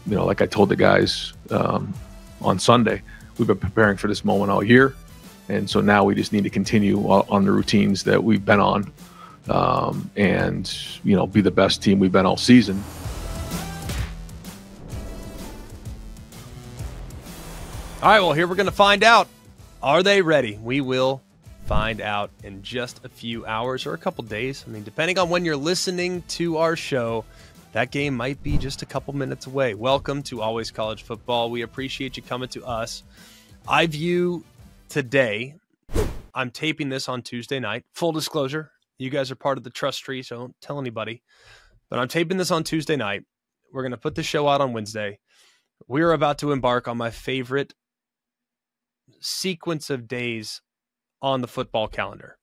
like I told the guys on Sunday, we've been preparing for this moment all year. And so now we just need to continue on the routines that we've been on and, be the best team we've been all season. All right, well, here we're going to find out. Are they ready? We will find out in just a few hours or a couple days. I mean, depending on when you're listening to our show, that game might be just a couple minutes away. Welcome to Always College Football. We appreciate you coming to us. I view today, I'm taping this on Tuesday night. Full disclosure, you guys are part of the trust tree, so don't tell anybody. But I'm taping this on Tuesday night. We're going to put the show out on Wednesday. We're about to embark on my favorite sequence of days on the football calendar.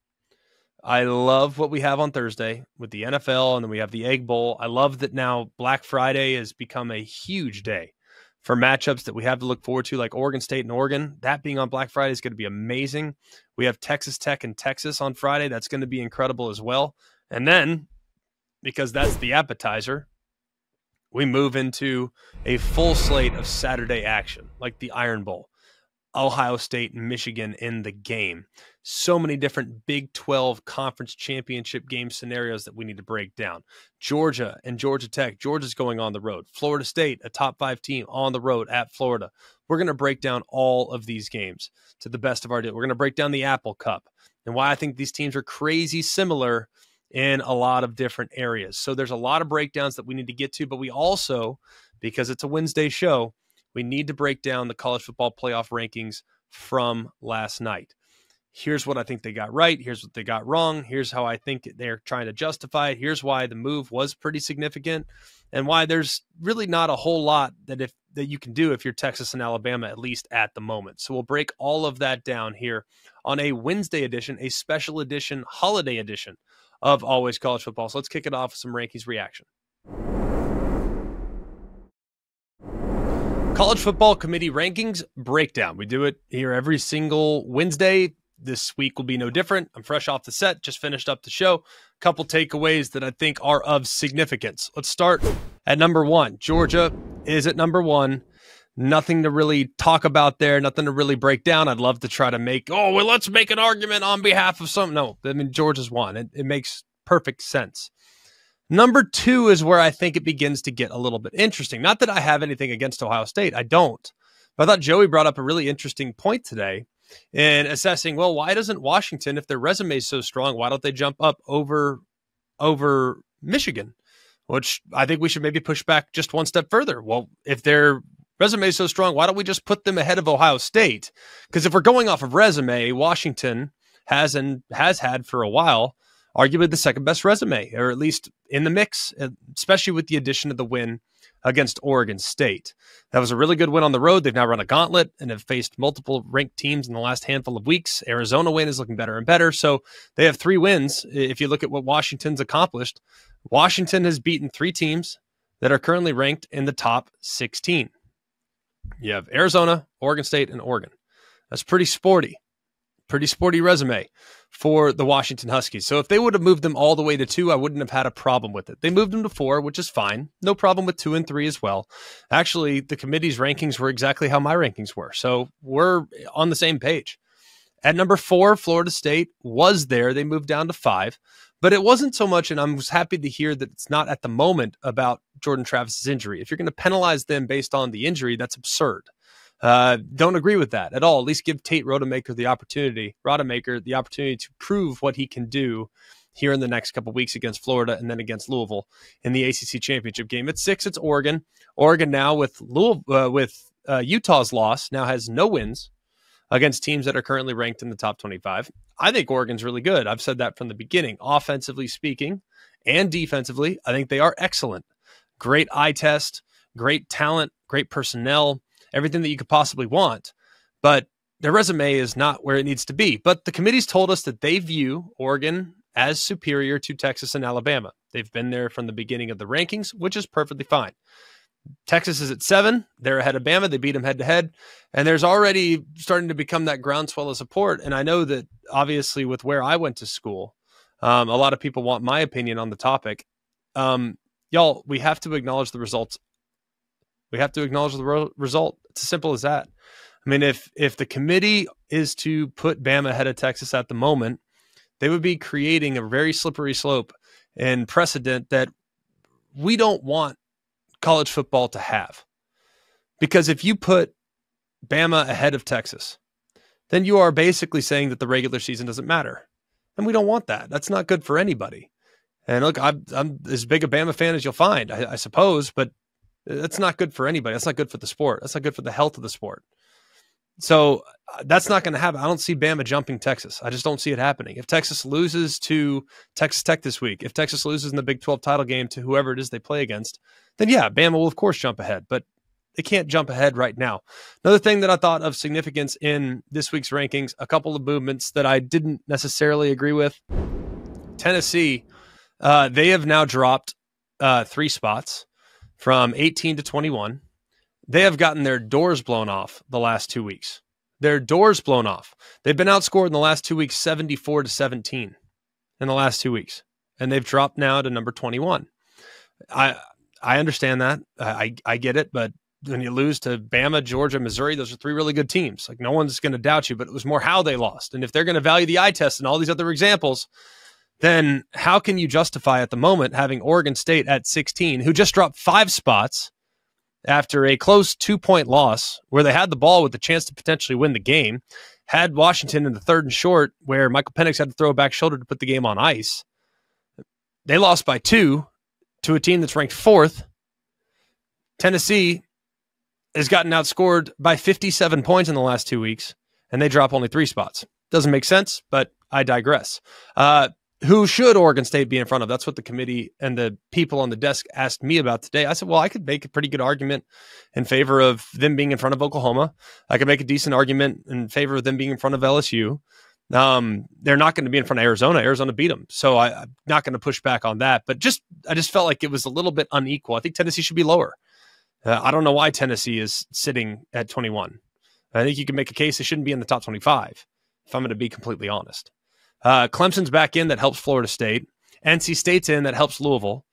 I love what we have on Thursday with the NFL, and then we have the Egg Bowl. I love that now Black Friday has become a huge day for matchups that we have to look forward to, like Oregon State and Oregon. That being on Black Friday is going to be amazing. We have Texas Tech and Texas on Friday. That's going to be incredible as well. And then, because that's the appetizer, we move into a full slate of Saturday action, like the Iron Bowl, Ohio State and Michigan in the game. So many different Big 12 conference championship game scenarios that we need to break down. Georgia and Georgia Tech. Georgia's going on the road. Florida State, a top 5 team on the road at Florida. We're going to break down all of these games to the best of our ability. We're going to break down the Apple Cup and why I think these teams are crazy similar in a lot of different areas. So there's a lot of breakdowns that we need to get to, but we also, because it's a Wednesday show, we need to break down the college football playoff rankings from last night. Here's what I think they got right. Here's what they got wrong. Here's how I think they're trying to justify it. Here's why the move was pretty significant and why there's really not a whole lot that you can do if you're Texas and Alabama, at least at the moment. So we'll break all of that down here on a Wednesday edition, a special edition, holiday edition of Always College Football. So let's kick it off with some rankings reaction. College Football Committee rankings breakdown. We do it here every single Wednesday. This week will be no different. I'm fresh off the set, just finished up the show. A couple takeaways that I think are of significance. Let's start at number 1. Georgia is at number 1. Nothing to really talk about there, nothing to really break down. I'd love to try to let's make an argument on behalf of some. No, I mean, Georgia's won. It makes perfect sense. Number 2 is where I think it begins to get a little bit interesting. Not that I have anything against Ohio State. I don't. But I thought Joey brought up a really interesting point today in assessing, well, why doesn't Washington, if their resume is so strong, why don't they jump up over Michigan? Which I think we should maybe push back just one step further. Well, if their resume is so strong, why don't we just put them ahead of Ohio State? Because if we're going off of resume, Washington has had for a while arguably the second best resume, or at least in the mix, especially with the addition of the win against Oregon State. That was a really good win on the road. They've now run a gauntlet and have faced multiple ranked teams in the last handful of weeks. Arizona win is looking better and better. So they have 3 wins. If you look at what Washington's accomplished, Washington has beaten 3 teams that are currently ranked in the top 16. You have Arizona, Oregon State, and Oregon. That's pretty sporty resume for the Washington Huskies. So if they would have moved them all the way to 2, I wouldn't have had a problem with it. They moved them to 4, which is fine. No problem with 2 and 3 as well. Actually, the committee's rankings were exactly how my rankings were. So we're on the same page. At number 4, Florida State was there. They moved down to 5. But it wasn't so much, and I was happy to hear that it's not at the moment about Jordan Travis's injury. If you're going to penalize them based on the injury, that's absurd. Don't agree with that at all. At least give Tate Rodemaker the opportunity to prove what he can do here in the next couple of weeks against Florida and then against Louisville in the ACC championship game. At 6, it's Oregon. Oregon now with Utah's loss now has no wins against teams that are currently ranked in the top 25. I think Oregon's really good. I've said that from the beginning. Offensively speaking and defensively, I think they are excellent. Great eye test, great talent, great personnel, everything that you could possibly want, but their resume is not where it needs to be. But the committee's told us that they view Oregon as superior to Texas and Alabama. They've been there from the beginning of the rankings, which is perfectly fine. Texas is at 7. They're ahead of Bama. They beat them head to head. And there's already starting to become that groundswell of support. And I know that obviously with where I went to school, a lot of people want my opinion on the topic. Y'all, we have to acknowledge the results We have to acknowledge the result. It's as simple as that. I mean, if the committee is to put Bama ahead of Texas at the moment, they would be creating a very slippery slope and precedent that we don't want college football to have. Because if you put Bama ahead of Texas, then you are basically saying that the regular season doesn't matter. And we don't want that. That's not good for anybody. And look, I'm as big a Bama fan as you'll find, I suppose, but that's not good for anybody. That's not good for the sport. That's not good for the health of the sport. So that's not going to happen. I don't see Bama jumping Texas. I just don't see it happening. If Texas loses to Texas Tech this week, if Texas loses in the Big 12 title game to whoever it is they play against, then yeah, Bama will of course jump ahead, but they can't jump ahead right now. Another thing that I thought of significance in this week's rankings, a couple of movements that I didn't necessarily agree with. Tennessee, they have now dropped 3 spots from 18 to 21. They have gotten their doors blown off the last 2 weeks. Their doors blown off. They've been outscored in the last 2 weeks, 74 to 17 in the last 2 weeks. And they've dropped now to number 21. I understand that. I get it. But when you lose to Bama, Georgia, Missouri, those are 3 really good teams. Like, no one's going to doubt you, but it was more how they lost. And if they're going to value the eye test and all these other examples, then how can you justify at the moment having Oregon State at 16, who just dropped 5 spots after a close 2-point loss where they had the ball with the chance to potentially win the game, had Washington in the 3rd and short where Michael Penix had to throw a back shoulder to put the game on ice. They lost by 2 to a team that's ranked 4th. Tennessee has gotten outscored by 57 points in the last 2 weeks, and they drop only 3 spots. Doesn't make sense, but I digress. Who should Oregon State be in front of? That's what the committee and the people on the desk asked me about today. I said, well, I could make a pretty good argument in favor of them being in front of Oklahoma. I could make a decent argument in favor of them being in front of LSU. They're not going to be in front of Arizona. Arizona beat them. So I'm not going to push back on that. But I just felt like it was a little bit unequal. I think Tennessee should be lower. I don't know why Tennessee is sitting at 21. I think you can make a case they shouldn't be in the top 25, if I'm going to be completely honest. Clemson's back in, that helps Florida State. NC State's in, that helps Louisville.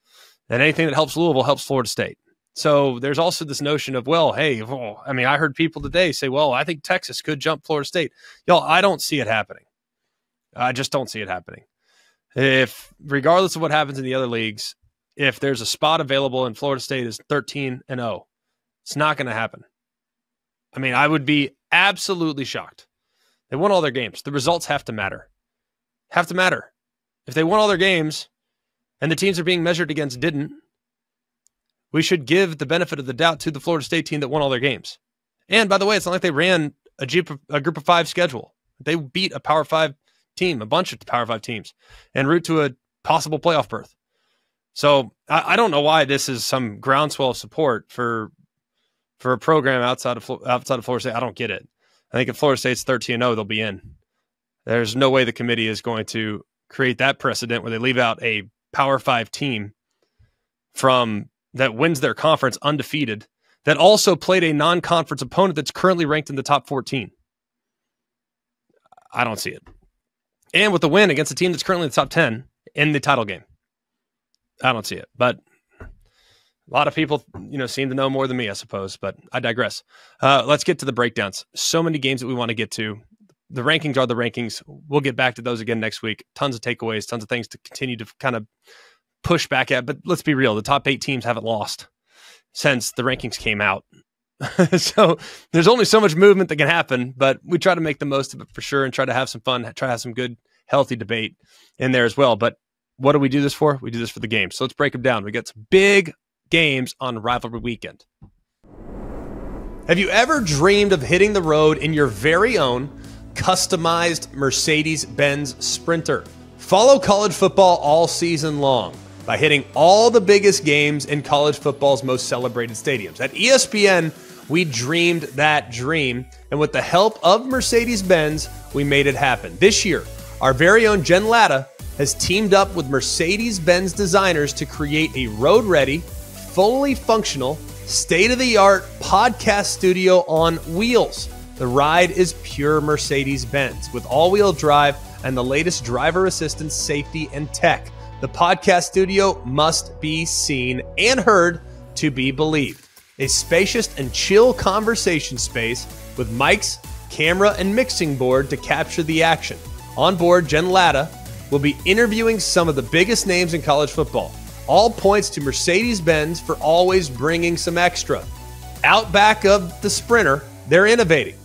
And anything that helps Louisville helps Florida State. So there's also this notion of, well, hey, I heard people today say, well, I think Texas could jump Florida State. Y'all, I don't see it happening. I just don't see it happening. If, regardless of what happens in the other leagues, if there's a spot available and Florida State is 13-0, it's not going to happen. I mean, I would be absolutely shocked. They won all their games. The results have to matter. Have to matter. If they won all their games and the teams they're being measured against didn't, we should give the benefit of the doubt to the Florida State team that won all their games. And by the way, it's not like they ran a group of 5 schedule. They beat a Power 5 team, a bunch of Power 5 teams, en route to a possible playoff berth. So I don't know why this is some groundswell of support for a program outside of Florida State. I don't get it. I think if Florida State's 13-0, they'll be in. There's no way the committee is going to create that precedent where they leave out a Power 5 team from that wins their conference undefeated, that also played a non-conference opponent that's currently ranked in the top 14. I don't see it. And with the win against a team that's currently in the top 10 in the title game. I don't see it. But a lot of people, seem to know more than me, I suppose, but I digress. Let's get to the breakdowns. So many games that we want to get to. The rankings are the rankings. We'll get back to those again next week. Tons of takeaways, tons of things to continue to kind of push back at. But let's be real. The top 8 teams haven't lost since the rankings came out. So there's only so much movement that can happen, but we try to make the most of it for sure and try to have some fun, try to have some good, healthy debate in there as well. But what do we do this for? We do this for the game. So let's break them down. We got some big games on rivalry weekend. Have you ever dreamed of hitting the road in your very own customized Mercedes-Benz Sprinter? Follow college football all season long by hitting all the biggest games in college football's most celebrated stadiums. At ESPN, we dreamed that dream, and with the help of Mercedes-Benz, we made it happen. This year, our very own Jen Latta has teamed up with Mercedes-Benz designers to create a road-ready, fully functional, state-of-the-art podcast studio on wheels. The ride is pure Mercedes-Benz with all-wheel drive and the latest driver assistance, safety, and tech. The podcast studio must be seen and heard to be believed. a spacious and chill conversation space with mics, camera, and mixing board to capture the action. On board, Jen Latta will be interviewing some of the biggest names in college football. All points to Mercedes-Benz for always bringing some extra. Out back of the Sprinter, they're innovating,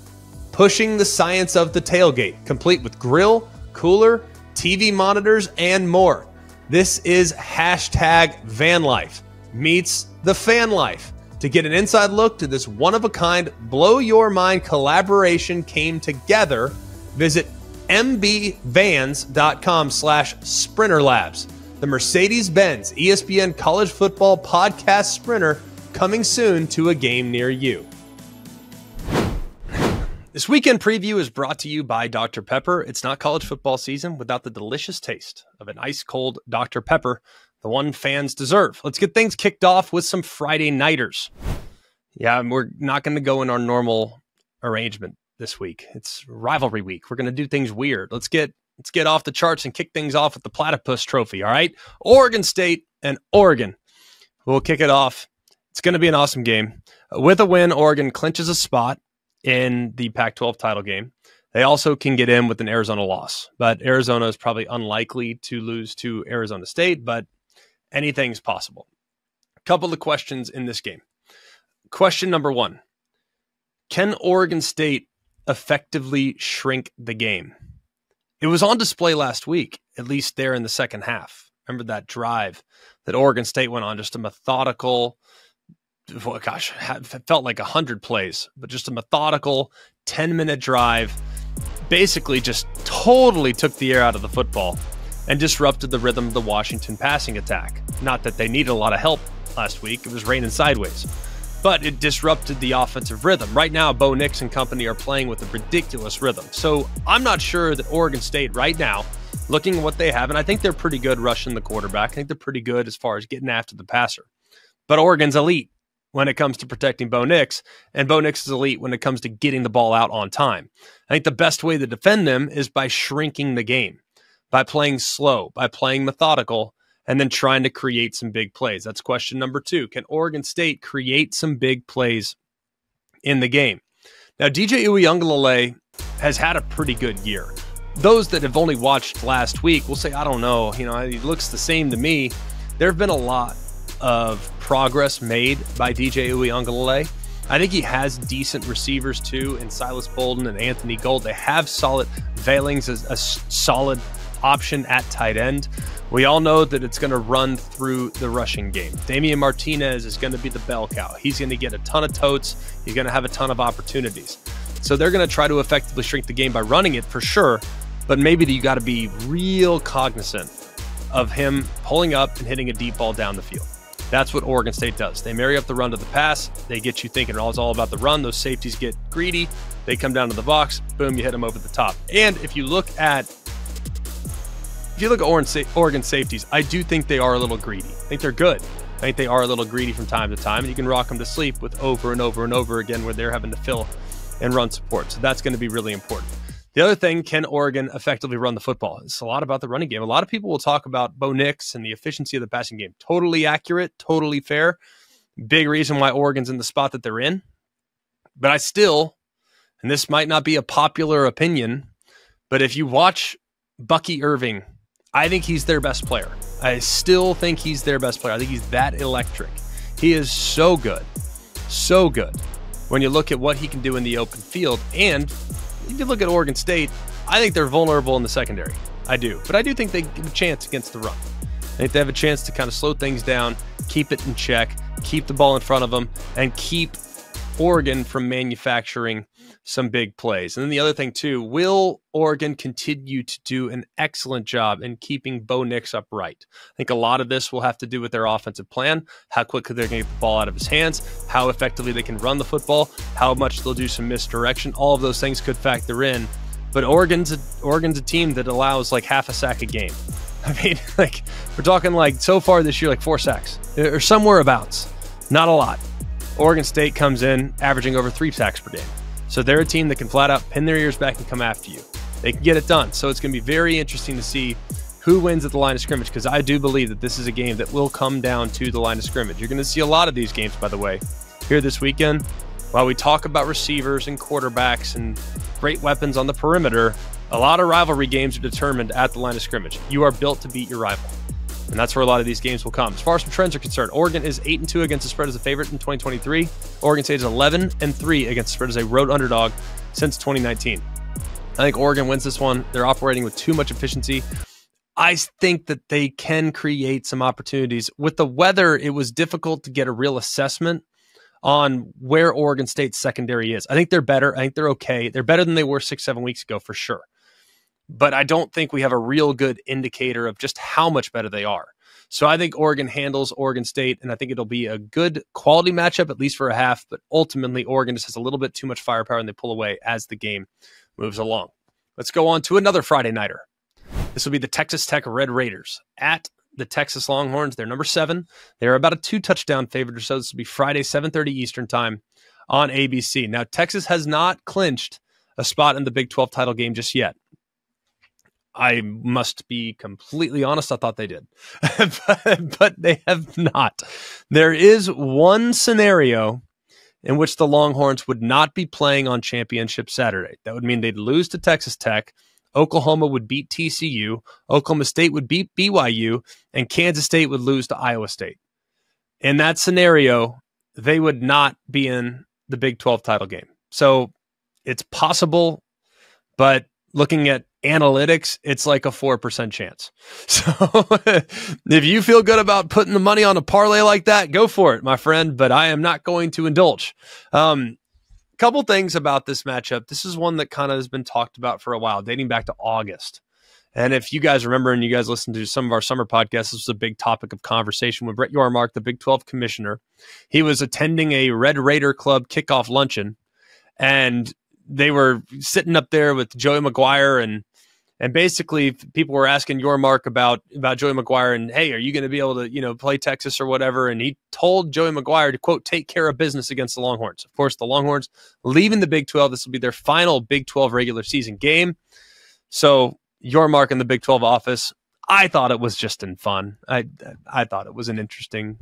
pushing the science of the tailgate, complete with grill, cooler, TV monitors, and more. This is #VanLife meets the fan life. To get an inside look to this one-of-a-kind, blow-your-mind collaboration came together, visit mbvans.com/sprinterlabs. The Mercedes-Benz ESPN College Football Podcast Sprinter, coming soon to a game near you. This weekend preview is brought to you by Dr. Pepper. It's not college football season without the delicious taste of an ice-cold Dr. Pepper, the one fans deserve. Let's get things kicked off with some Friday nighters. Yeah, we're not going to go in our normal arrangement this week. It's rivalry week. We're going to do things weird. Let's get off the charts and kick things off with the Platypus Trophy, all right? Oregon State and Oregon. We'll kick it off. It's going to be an awesome game. With a win, Oregon clinches a spot in the Pac-12 title game. They also can get in with an Arizona loss, but Arizona is probably unlikely to lose to Arizona State, but anything's possible. A couple of questions in this game. Question number one, can Oregon State effectively shrink the game? It was on display last week, at least there in the second half. Remember that drive that Oregon State went on, just a methodical, it felt like 100 plays, but just a methodical 10-minute drive, basically just totally took the air out of the football and disrupted the rhythm of the Washington passing attack. Not that they needed a lot of help last week. It was raining sideways, but it disrupted the offensive rhythm. Right now, Bo Nix and company are playing with a ridiculous rhythm. So I'm not sure that Oregon State right now, looking at what they have, and I think they're pretty good rushing the quarterback. I think they're pretty good as far as getting after the passer. But Oregon's elite when it comes to protecting Bo Nix, and Bo Nix is elite when it comes to getting the ball out on time. I think the best way to defend them is by shrinking the game, by playing slow, by playing methodical, and then trying to create some big plays. That's question number two. Can Oregon State create some big plays in the game? Now, DJ Uiagalelei has had a pretty good year. Those that have only watched last week will say, I don't know, he looks the same to me. There have been a lot of progress made by DJ Uiagalelei. I think he has decent receivers too in Silas Bolden and Anthony Gold. They have solid. Vailings as a solid option at tight end. We all know that it's going to run through the rushing game. Damian Martinez is going to be the bell cow. He's going to get a ton of totes. He's going to have a ton of opportunities. So they're going to try to effectively shrink the game by running it for sure, but maybe you got to be real cognizant of him pulling up and hitting a deep ball down the field. That's what Oregon State does. They marry up the run to the pass. They get you thinking it's all about the run. Those safeties get greedy. They come down to the box. Boom, you hit them over the top. And if you look at Oregon safeties, I do think they are a little greedy. I think they're good. I think they are a little greedy from time to time, and you can rock them to sleep with over and over and over again where they're having to fill and run support. So that's going to be really important. The other thing, can Oregon effectively run the football? It's a lot about the running game. A lot of people will talk about Bo Nix and the efficiency of the passing game. Totally accurate, totally fair. Big reason why Oregon's in the spot that they're in. But I still, and this might not be a popular opinion, but if you watch Bucky Irving, I think he's their best player. I still think he's their best player. I think he's that electric. He is so good. So good. When you look at what he can do in the open field, and if you look at Oregon State, I think they're vulnerable in the secondary. I do. But I do think they give a chance against the run. I think they have a chance to kind of slow things down, keep it in check, keep the ball in front of them, and keep Oregon from manufacturing some big plays. And then the other thing too, will Oregon continue to do an excellent job in keeping Bo Nix upright? I think a lot of this will have to do with their offensive plan, how quickly they're going to get the ball out of his hands, how effectively they can run the football, how much they'll do some misdirection. All of those things could factor in. But Oregon's a team that allows like half a sack a game. I mean, like we're talking like so far this year, like 4 sacks or somewhere abouts. Not a lot. Oregon State comes in averaging over 3 sacks per game. So they're a team that can flat out pin their ears back and come after you. They can get it done. So it's going to be very interesting to see who wins at the line of scrimmage, because I do believe that this is a game that will come down to the line of scrimmage. You're going to see a lot of these games, by the way, here this weekend. While we talk about receivers and quarterbacks and great weapons on the perimeter, a lot of rivalry games are determined at the line of scrimmage. You are built to beat your rival, and that's where a lot of these games will come. As far as some trends are concerned, Oregon is 8-2 against the spread as a favorite in 2023. Oregon State is 11-3 against the spread as a road underdog since 2019. I think Oregon wins this one. They're operating with too much efficiency. I think that they can create some opportunities. With the weather, it was difficult to get a real assessment on where Oregon State's secondary is. I think they're better. I think they're okay. They're better than they were 6-7 weeks ago for sure. But I don't think we have a real good indicator of just how much better they are. So I think Oregon handles Oregon State, and I think it'll be a good quality matchup, at least for a half. But ultimately, Oregon just has a little bit too much firepower, and they pull away as the game moves along. Let's go on to another Friday nighter. This will be the Texas Tech Red Raiders at the Texas Longhorns. They're number 7. They're about a 2-touchdown favorite or so. This will be Friday, 7:30 Eastern time on ABC. Now, Texas has not clinched a spot in the Big 12 title game just yet. I must be completely honest. I thought they did, but they have not. There is one scenario in which the Longhorns would not be playing on Championship Saturday. That would mean they'd lose to Texas Tech. Oklahoma would beat TCU, Oklahoma State would beat BYU, and Kansas State would lose to Iowa State. In that scenario, they would not be in the Big 12 title game. So it's possible, but looking at analytics, it's like a 4% chance. So if you feel good about putting the money on a parlay like that, go for it, my friend, but I am not going to indulge. Couple things about this matchup. This is one that kind of has been talked about for a while, dating back to August. And if you guys remember and you guys listened to some of our summer podcasts, this was a big topic of conversation with Brett Yormark, the Big 12 commissioner. He was attending a Red Raider Club kickoff luncheon, and they were sitting up there with Joey McGuire, and basically people were asking Yormark about Joey McGuire and, hey, are you going to be able to, play Texas or whatever? And he told Joey McGuire to, quote, take care of business against the Longhorns. Of course, the Longhorns leaving the Big 12. This will be their final Big 12 regular season game. So Yormark in the Big 12 office, I thought it was just in fun. I thought it was an interesting,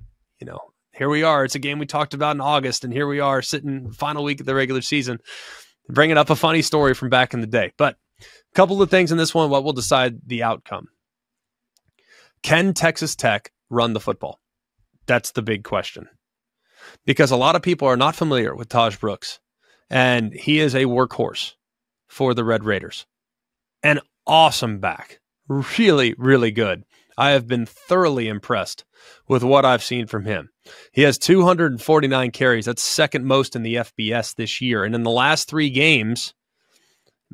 here we are. It's a game we talked about in August, and here we are sitting final week of the regular season, bringing up a funny story from back in the day. But a couple of things in this one, what will decide the outcome. Can Texas Tech run the football? That's the big question. Because a lot of people are not familiar with Taj Brooks, and he is a workhorse for the Red Raiders. An awesome back. Really, really good. I have been thoroughly impressed with what I've seen from him. He has 249 carries. That's second most in the FBS this year. And in the last 3 games,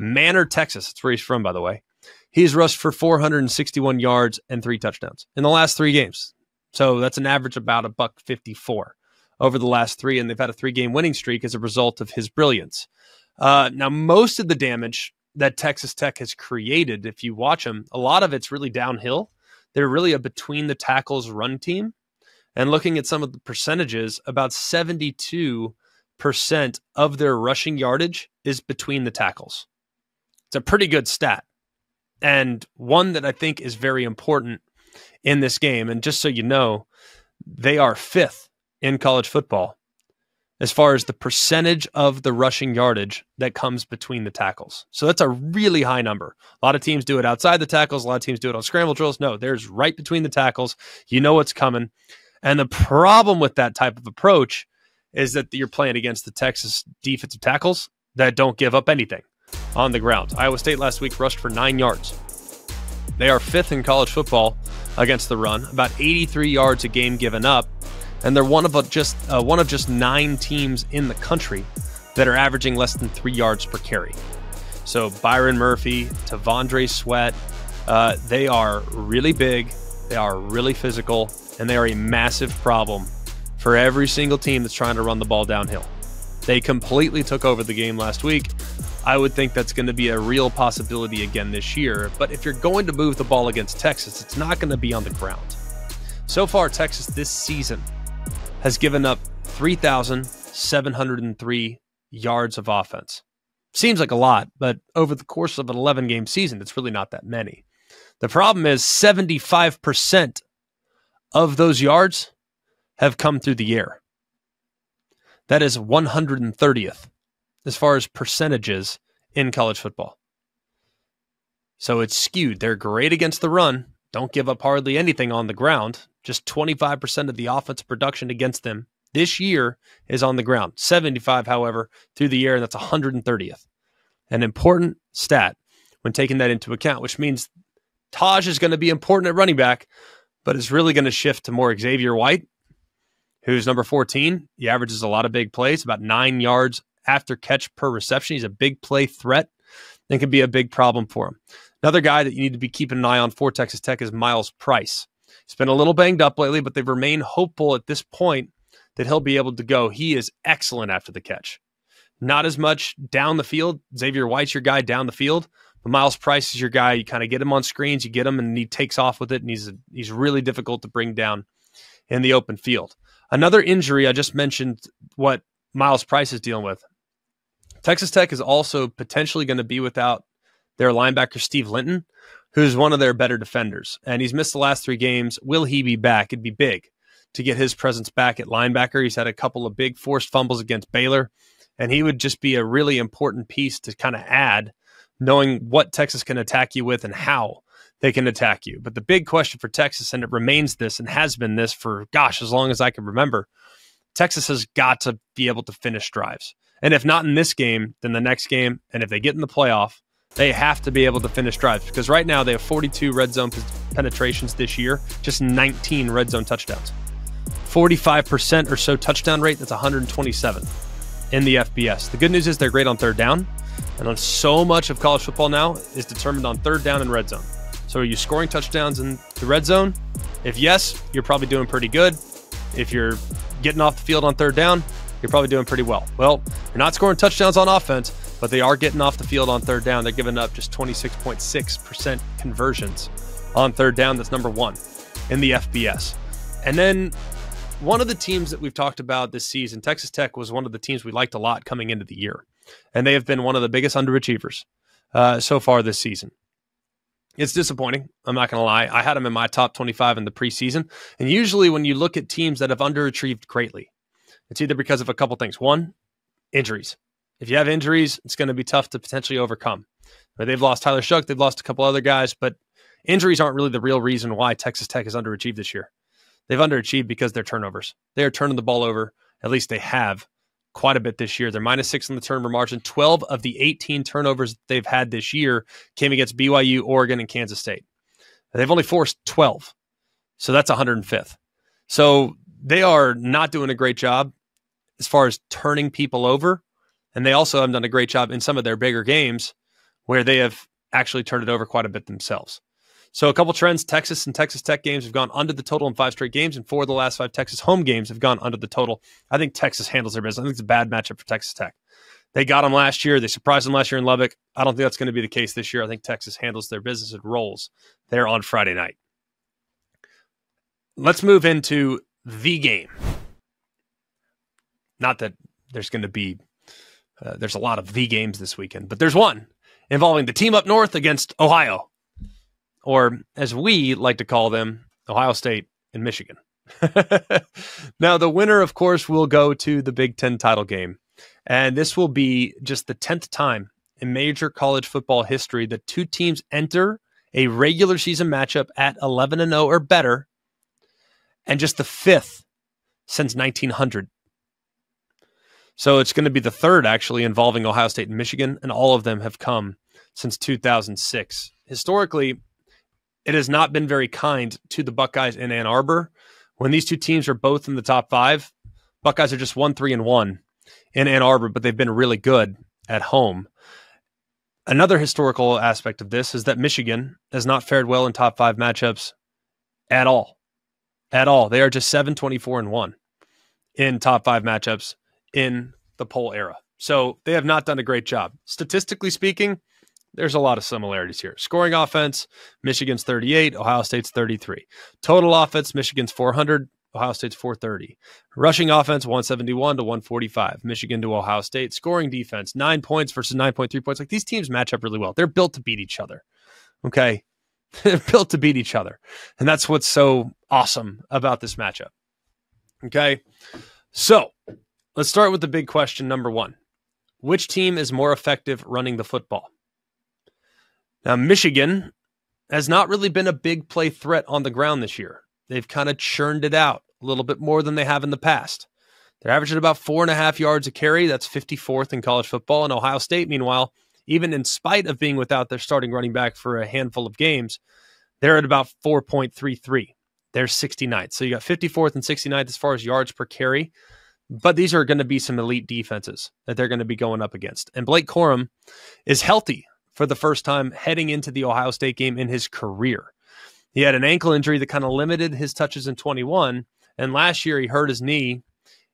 Manor, Texas, that's where he's from, by the way, he's rushed for 461 yards and 3 touchdowns in the last 3 games. So that's an average about $154 over the last 3, and they've had a 3-game winning streak as a result of his brilliance. Now, most of the damage that Texas Tech has created, if you watch them, a lot of it's really downhill. They're really a between-the-tackles run team. And looking at some of the percentages, about 72% of their rushing yardage is between the tackles. It's a pretty good stat, and one that I think is very important in this game. And just so you know, they are 5th in college football as far as the percentage of the rushing yardage that comes between the tackles. So that's a really high number. A lot of teams do it outside the tackles. A lot of teams do it on scramble drills. No, there's right between the tackles. You know what's coming. And the problem with that type of approach is that you're playing against the Texas defensive tackles that don't give up anything on the ground. Iowa State last week rushed for 9 yards. They are 5th in college football against the run, about 83 yards a game given up, and they're one of just 9 teams in the country that are averaging less than 3 yards per carry. So Byron Murphy, Tavondre Sweat, they are really big, they are really physical, and they are a massive problem for every single team that's trying to run the ball downhill. They completely took over the game last week. I would think that's going to be a real possibility again this year. But if you're going to move the ball against Texas, it's not going to be on the ground. So far, Texas this season has given up 3,703 yards of offense. Seems like a lot, but over the course of an 11-game season, it's really not that many. The problem is 75% of those yards have come through the air. That is 130th as far as percentages in college football. So it's skewed. They're great against the run. Don't give up hardly anything on the ground. Just 25% of the offensive production against them this year is on the ground. 75, however, through the air, and that's 130th. An important stat when taking that into account, which means Taj is going to be important at running back, but it's really going to shift to more Xavier White, who's number 14. He averages a lot of big plays, about 9 yards after catch per reception. He's a big play threat and can be a big problem for him. Another guy that you need to be keeping an eye on for Texas Tech is Miles Price. He's been a little banged up lately, but they've remained hopeful at this point that he'll be able to go. He is excellent after the catch. Not as much down the field. Xavier White's your guy down the field, but Miles Price is your guy. You kind of get him on screens, you get him, and he takes off with it, and he's really difficult to bring down in the open field. Another injury, I just mentioned what Miles Price is dealing with. Texas Tech is also potentially going to be without their linebacker, Steve Linton, who's one of their better defenders. And he's missed the last 3 games. Will he be back? It'd be big to get his presence back at linebacker. He's had a couple of big forced fumbles against Baylor, and he would just be a really important piece to kind of add, knowing what Texas can attack you with and how they can attack you. But the big question for Texas, and it remains this and has been this for, as long as I can remember, Texas has got to be able to finish drives. And if not in this game, then the next game, and if they get in the playoff, they have to be able to finish drives, because right now they have 42 red zone penetrations this year, just 19 red zone touchdowns. 45% or so touchdown rate, that's 127 in the FBS. The good news is they're great on third down, and on so much of college football now is determined on third down and red zone. So are you scoring touchdowns in the red zone? If yes, you're probably doing pretty good. If you're getting off the field on third down, you're probably doing pretty well. Well, you're not scoring touchdowns on offense, but they are getting off the field on third down. They're giving up just 26.6% conversions on third down. That's number 1 in the FBS. And then one of the teams that we've talked about this season, Texas Tech, was one of the teams we liked a lot coming into the year. And they have been one of the biggest underachievers so far this season. It's disappointing. I'm not going to lie. I had them in my top 25 in the preseason. And usually when you look at teams that have underachieved greatly, it's either because of a couple things. One, injuries. If you have injuries, it's going to be tough to potentially overcome. They've lost Tyler Shuck. They've lost a couple other guys, but injuries aren't really the real reason why Texas Tech has underachieved this year. They've underachieved because they're turnovers. They are turning the ball over. At least they have quite a bit this year. They're -6 in the turnover margin. 12 of the 18 turnovers they've had this year came against BYU, Oregon, and Kansas State. They've only forced 12. So that's 105th. So they are not doing a great job as far as turning people over. And they also have done a great job in some of their bigger games where they have actually turned it over quite a bit themselves. So a couple trends: Texas and Texas Tech games have gone under the total in 5 straight games, and 4 of the last 5 Texas home games have gone under the total. I think Texas handles their business. I think it's a bad matchup for Texas Tech. They got them last year. They surprised them last year in Lubbock. I don't think that's going to be the case this year. I think Texas handles their business and rolls there on Friday night. Let's move into the game. Not that there's going to be there's a lot of the games this weekend, but there's one involving the team up north against Ohio, or as we like to call them, Ohio State and Michigan. Now, the winner, of course, will go to the Big Ten title game, and this will be just the 10th time in major college football history that 2 teams enter a regular season matchup at 11-0 or better, and just the 5th since 1900. So it's going to be the 3rd, actually, involving Ohio State and Michigan, and all of them have come since 2006. Historically, it has not been very kind to the Buckeyes in Ann Arbor. When these 2 teams are both in the top 5, Buckeyes are just 1-3-1 in Ann Arbor, but they've been really good at home. Another historical aspect of this is that Michigan has not fared well in top 5 matchups at all. At all. They are just 7-24-1 in top 5 matchups in the poll era. So they have not done a great job. Statistically speaking, there's a lot of similarities here. Scoring offense, Michigan's 38, Ohio State's 33. Total offense, Michigan's 400, Ohio State's 430. Rushing offense, 171 to 145. Michigan to Ohio State. Scoring defense, 9 points versus 9.3 points. Like, these teams match up really well. They're built to beat each other. Okay? They're built to beat each other. And that's what's so awesome about this matchup. Okay? So, let's start with the big question, number one. Which team is more effective running the football? Now, Michigan has not really been a big play threat on the ground this year. They've kind of churned it out a little bit more than they have in the past. They're averaging about 4.5 yards a carry. That's 54th in college football. And Ohio State, meanwhile, even in spite of being without their starting running back for a handful of games, they're at about 4.33. They're 69th. So you got 54th and 69th as far as yards per carry. But these are going to be some elite defenses that they're going to be going up against. And Blake Corum is healthy for the first time heading into the Ohio State game in his career. He had an ankle injury that kind of limited his touches in 21. And last year he hurt his knee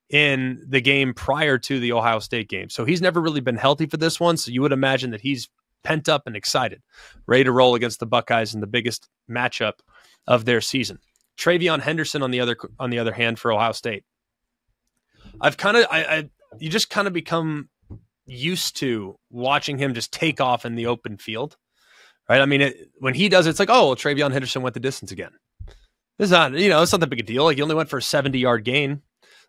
in the game prior to the Ohio State game. So he's never really been healthy for this one. So you would imagine that he's pent up and excited, ready to roll against the Buckeyes in the biggest matchup of their season. Travion Henderson on the other hand for Ohio State. You just kind of become used to watching him just take off in the open field, right? I mean, when he does it, it's like, oh, well, Travion Henderson went the distance again. It's not that big a deal. Like, he only went for a 70-yard gain.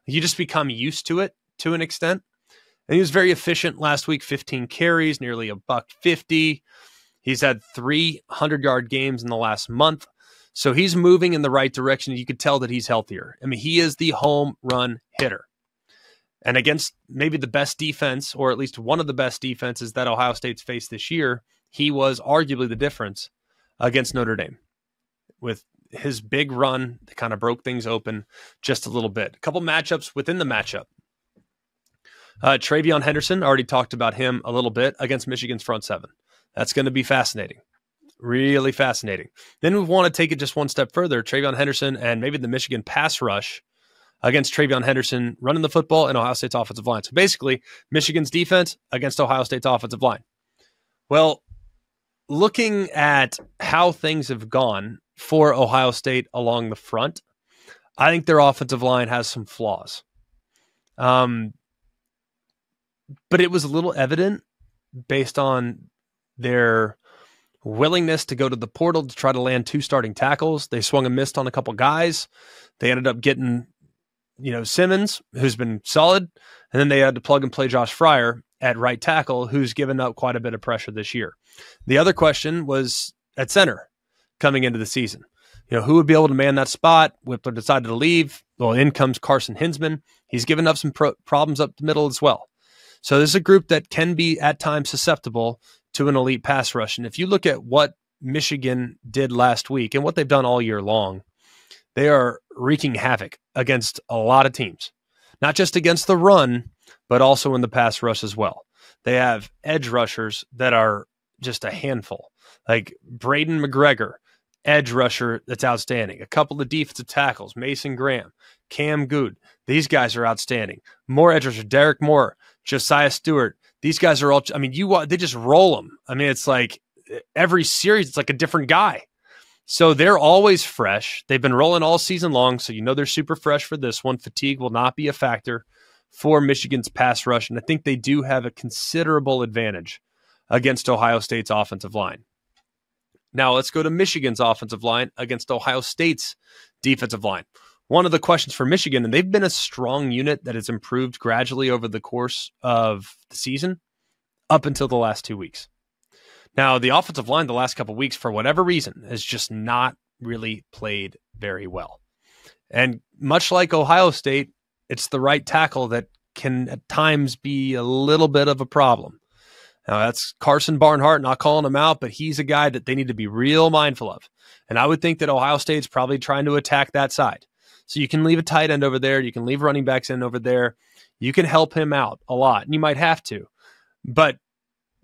You just become used to it to an extent. And he was very efficient last week, 15 carries, nearly $150. He's had 300-yard games in the last month. So he's moving in the right direction. You could tell that he's healthier. I mean, he is the home run hitter. And against maybe the best defense, or at least one of the best defenses that Ohio State's faced this year, he was arguably the difference against Notre Dame. With his big run, that kind of broke things open just a little bit. A couple matchups within the matchup. Travion Henderson, already talked about him a little bit against Michigan's front seven. That's going to be fascinating. Really fascinating. Then we want to take it just one step further. Travion Henderson and maybe the Michigan pass rush against Travion Henderson running the football and Ohio State's offensive line. So basically, Michigan's defense against Ohio State's offensive line. Well, looking at how things have gone for Ohio State along the front, I think their offensive line has some flaws. But it was a little evident based on their willingness to go to the portal to try to land 2 starting tackles. They swung and missed on a couple guys. They ended up getting, Simmons, who's been solid, and then they had to plug and play Josh Fryer at right tackle, who's given up quite a bit of pressure this year. The other question was at center coming into the season. Who would be able to man that spot? Whippler decided to leave. Well, in comes Carson Hinsman. He's given up some problems up the middle as well. So this is a group that can be at times susceptible to an elite pass rush. And if you look at what Michigan did last week and what they've done all year long, they are wreaking havoc against a lot of teams, not just against the run, but also in the pass rush as well. They have edge rushers that are just a handful, like Braden McGregor, edge rusher that's outstanding. A couple of defensive tackles, Mason Graham, Cam Good. These guys are outstanding. More edge rushers, Derek Moore, Josiah Stewart. These guys are all, they just roll them. It's like every series, it's like a different guy. So they're always fresh. They've been rolling all season long, so they're super fresh for this one. Fatigue will not be a factor for Michigan's pass rush, and I think they do have a considerable advantage against Ohio State's offensive line. Now let's go to Michigan's offensive line against Ohio State's defensive line. One of the questions for Michigan, and they've been a strong unit that has improved gradually over the course of the season up until the last 2 weeks. Now, the offensive line the last couple of weeks, for whatever reason, has just not really played very well. And much like Ohio State, it's the right tackle that can at times be a little bit of a problem. Now, that's Carson Barnhart, not calling him out, but he's a guy that they need to be real mindful of. And I would think that Ohio State's probably trying to attack that side. So you can leave a tight end over there. You can leave running backs in over there. You can help him out a lot, and you might have to. But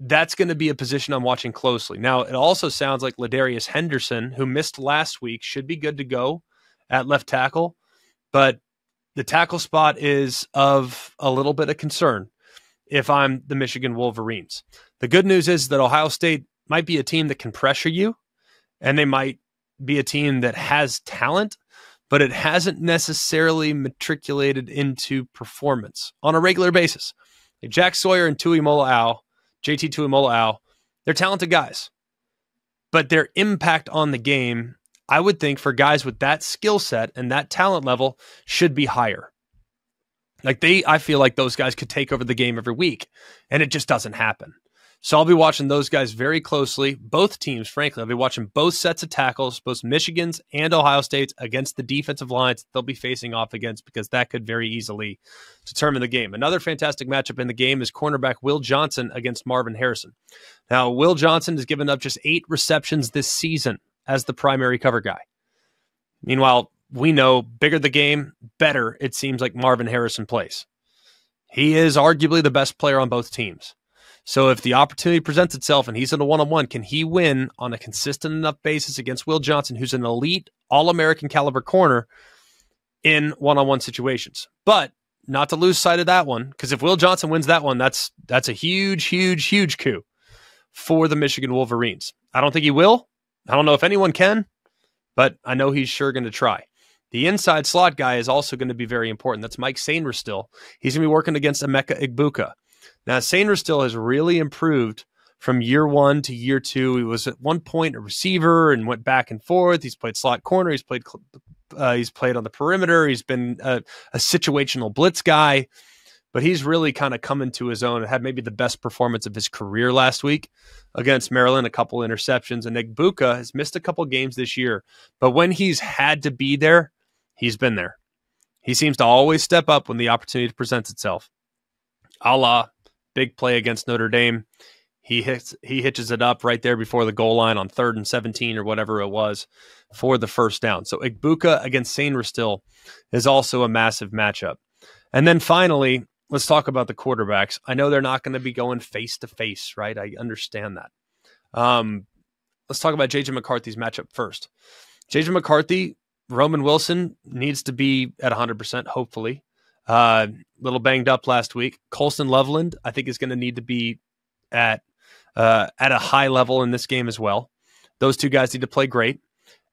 that's going to be a position I'm watching closely. Now, it also sounds like Ladarius Henderson, who missed last week, should be good to go at left tackle. But the tackle spot is of a little bit of concern if I'm the Michigan Wolverines. The good news is that Ohio State might be a team that can pressure you, and they might be a team that has talent, but it hasn't necessarily matriculated into performance on a regular basis. Like Jack Sawyer and JT Tuimoloau, they're talented guys, but their impact on the game, I would think for guys with that skill set and that talent level should be higher. I feel like those guys could take over the game every week, and it just doesn't happen. So I'll be watching those guys very closely. Both teams, frankly, I'll be watching both sets of tackles, both Michigan's and Ohio State's, against the defensive lines they'll be facing off against, because that could very easily determine the game. Another fantastic matchup in the game is cornerback Will Johnson against Marvin Harrison. Now, Will Johnson has given up just 8 receptions this season as the primary cover guy. Meanwhile, we know bigger the game, better it seems like Marvin Harrison plays. He is arguably the best player on both teams. So if the opportunity presents itself and he's in a one-on-one, can he win on a consistent enough basis against Will Johnson, who's an elite All-American caliber corner in one-on-one situations? But not to lose sight of that one, because if Will Johnson wins that one, that's a huge, huge, huge coup for the Michigan Wolverines. I don't think he will. I don't know if anyone can, but I know he's sure going to try. The inside slot guy is also going to be very important. That's Mike Sainristil. He's going to be working against Emeka Egbuka. Now, Sainristil has really improved from year 1 to year 2. He was at one point a receiver and went back and forth. He's played slot corner. He's played on the perimeter. He's been a situational blitz guy, but he's really kind of come into his own and had maybe the best performance of his career last week against Maryland, a couple interceptions. And Egbuka has missed a couple games this year, but when he's had to be there, he's been there. He seems to always step up when the opportunity presents itself. A la big play against Notre Dame. He hitches it up right there before the goal line on 3rd and 17 or whatever it was for the first down. So Egbuka against Sainristil is also a massive matchup. And then finally, let's talk about the quarterbacks. I know they're not going to be going face-to-face, right? I understand that. Let's talk about J.J. McCarthy's matchup first. J.J. McCarthy, Roman Wilson needs to be at 100%, hopefully. Little banged up last week. Colston Loveland, I think, is going to need to be at a high level in this game as well. Those two guys need to play great.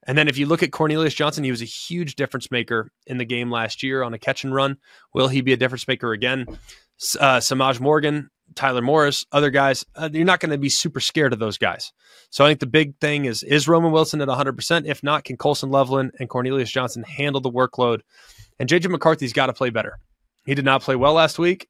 And then if you look at Cornelius Johnson, he was a huge difference maker in the game last year on a catch and run. Will he be a difference maker again? Samaj Morgan, Tyler Morris, other guys, you're not going to be super scared of those guys. So I think the big thing is Roman Wilson at 100%? If not, can Colston Loveland and Cornelius Johnson handle the workload? And J.J. McCarthy's got to play better. He did not play well last week.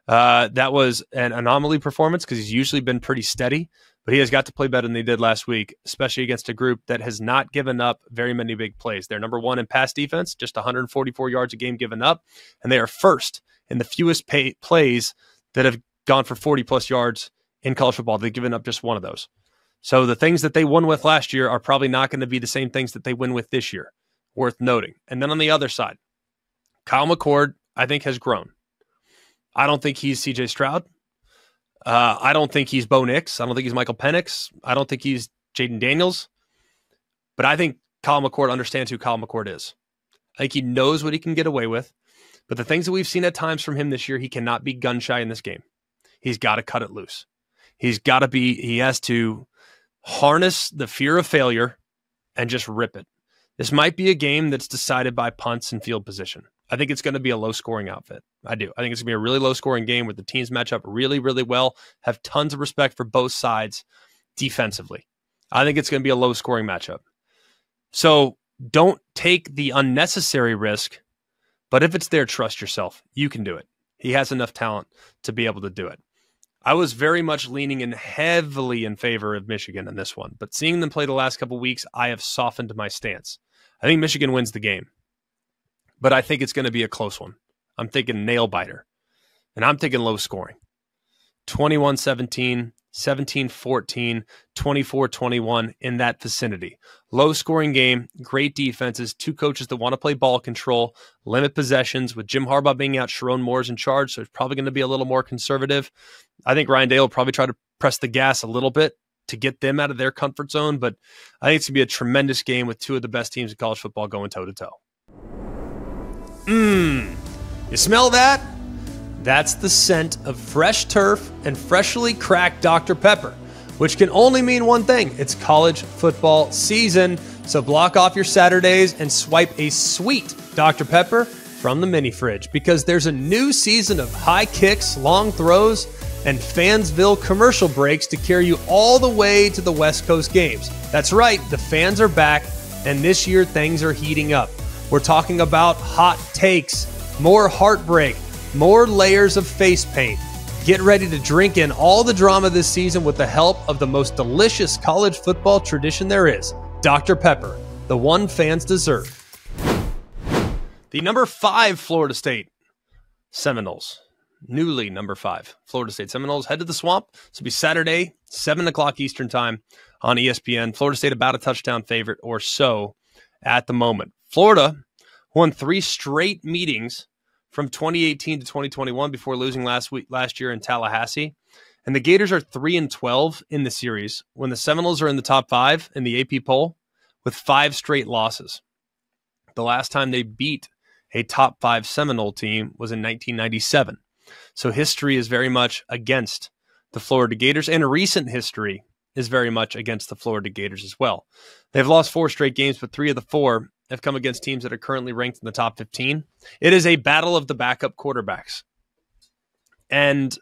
That was an anomaly performance because he's usually been pretty steady, but he has got to play better than he did last week, especially against a group that has not given up very many big plays. They're number 1 in pass defense, just 144 yards a game given up, and they are first in the fewest plays that have gone for 40-plus yards in college football. They've given up just one of those. So the things that they won with last year are probably not going to be the same things that they win with this year. Worth noting. And then on the other side, Kyle McCord, I think, has grown. I don't think he's C.J. Stroud. I don't think he's Bo Nix. I don't think he's Michael Penix. I don't think he's Jayden Daniels. But I think Kyle McCord understands who Kyle McCord is. I think he knows what he can get away with. But the things that we've seen at times from him this year, he cannot be gun shy in this game. He's got to cut it loose. He has to harness the fear of failure and just rip it. This might be a game that's decided by punts and field position. I think it's going to be a low-scoring outfit. I do. I think it's going to be a really low-scoring game where the teams match up really, really well, have tons of respect for both sides defensively. I think it's going to be a low-scoring matchup. So don't take the unnecessary risk, but if it's there, trust yourself. You can do it. He has enough talent to be able to do it. I was very much leaning in heavily in favor of Michigan in this one, but seeing them play the last couple of weeks, I have softened my stance. I think Michigan wins the game, but I think it's going to be a close one. I'm thinking nail biter, and I'm thinking low scoring. 21-17, 17-14, 24-21 in that vicinity. Low scoring game, great defenses, two coaches that want to play ball control, limit possessions. With Jim Harbaugh being out, Sharon Moore's in charge, so it's probably going to be a little more conservative. I think Ryan Day will probably try to press the gas a little bit to get them out of their comfort zone, but I think it's going to be a tremendous game with two of the best teams in college football going toe-to-toe. You smell that? That's the scent of fresh turf and freshly cracked Dr. Pepper, which can only mean one thing. It's college football season, so block off your Saturdays and swipe a sweet Dr. Pepper from the mini fridge, because there's a new season of high kicks, long throws, and Fansville commercial breaks to carry you all the way to the West Coast games. That's right, the fans are back, and this year things are heating up. We're talking about hot takes, more heartbreak, more layers of face paint. Get ready to drink in all the drama this season with the help of the most delicious college football tradition there is, Dr. Pepper, the one fans deserve. The number 5 Florida State Seminoles, newly number 5 Florida State Seminoles, head to the Swamp. This will be Saturday, 7 o'clock Eastern time on ESPN. Florida State about a touchdown favorite or so at the moment. Florida won 3 straight meetings from 2018 to 2021 before losing last year in Tallahassee. And the Gators are 3-12 in the series when the Seminoles are in the top 5 in the AP poll with 5 straight losses. The last time they beat a top 5 Seminole team was in 1997. So history is very much against the Florida Gators, and recent history is very much against the Florida Gators as well. They've lost 4 straight games, but 3 of the 4 have come against teams that are currently ranked in the top 15. It is a battle of the backup quarterbacks. And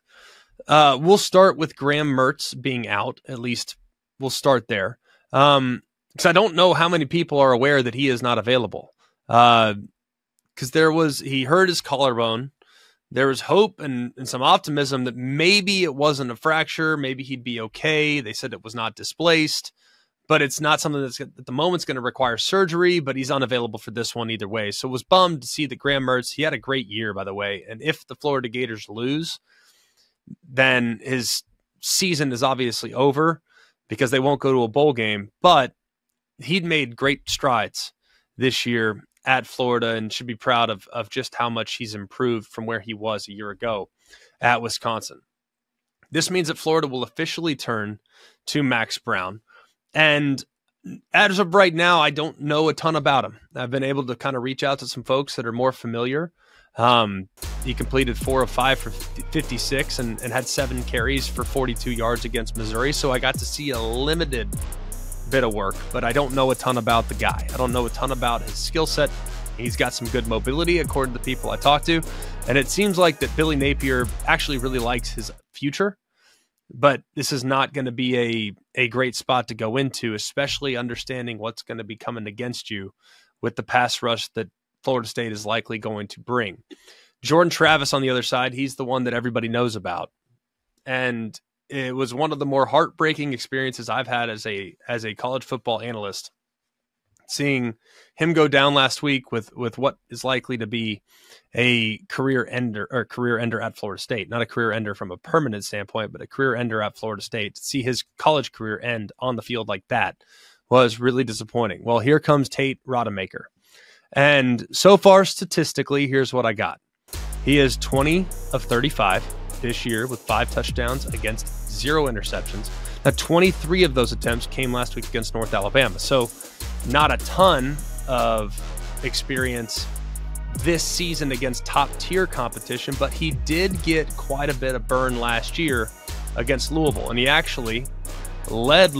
we'll start with Graham Mertz being out. At least we'll start there. Because I don't know how many people are aware that he is not available. Because he hurt his collarbone. There was hope and some optimism that maybe it wasn't a fracture. Maybe he'd be okay. They said it was not displaced. But it's not something that's at the moment's going to require surgery, but he's unavailable for this one either way. So was bummed to see that Graham Mertz, he had a great year, by the way. And if the Florida Gators lose, then his season is obviously over because they won't go to a bowl game. But he'd made great strides this year at Florida and should be proud of just how much he's improved from where he was a year ago at Wisconsin. This means that Florida will officially turn to Max Brown. And as of right now, I don't know a ton about him. I've been able to kind of reach out to some folks that are more familiar. He completed 4 of 5 for 56 and had 7 carries for 42 yards against Missouri. So I got to see a limited bit of work, but I don't know a ton about the guy. I don't know a ton about his skill set. He's got some good mobility, according to the people I talked to. And it seems like that Billy Napier actually really likes his future. But this is not going to be a great spot to go into, especially understanding what's going to be coming against you with the pass rush that Florida State is likely going to bring. Jordan Travis on the other side, he's the one that everybody knows about. And it was one of the more heartbreaking experiences I've had as a college football analyst, seeing him go down last week with what is likely to be a career ender at Florida State, not a career ender from a permanent standpoint, but a career ender at Florida State. To see his college career end on the field like that was really disappointing. Well, here comes Tate Rodemaker. And so far, statistically, here's what I got. He is 20 of 35 this year with 5 touchdowns against 0 interceptions. Now, 23 of those attempts came last week against North Alabama. So not a ton of experience this season against top-tier competition, but he did get quite a bit of burn last year against Louisville, and he actually led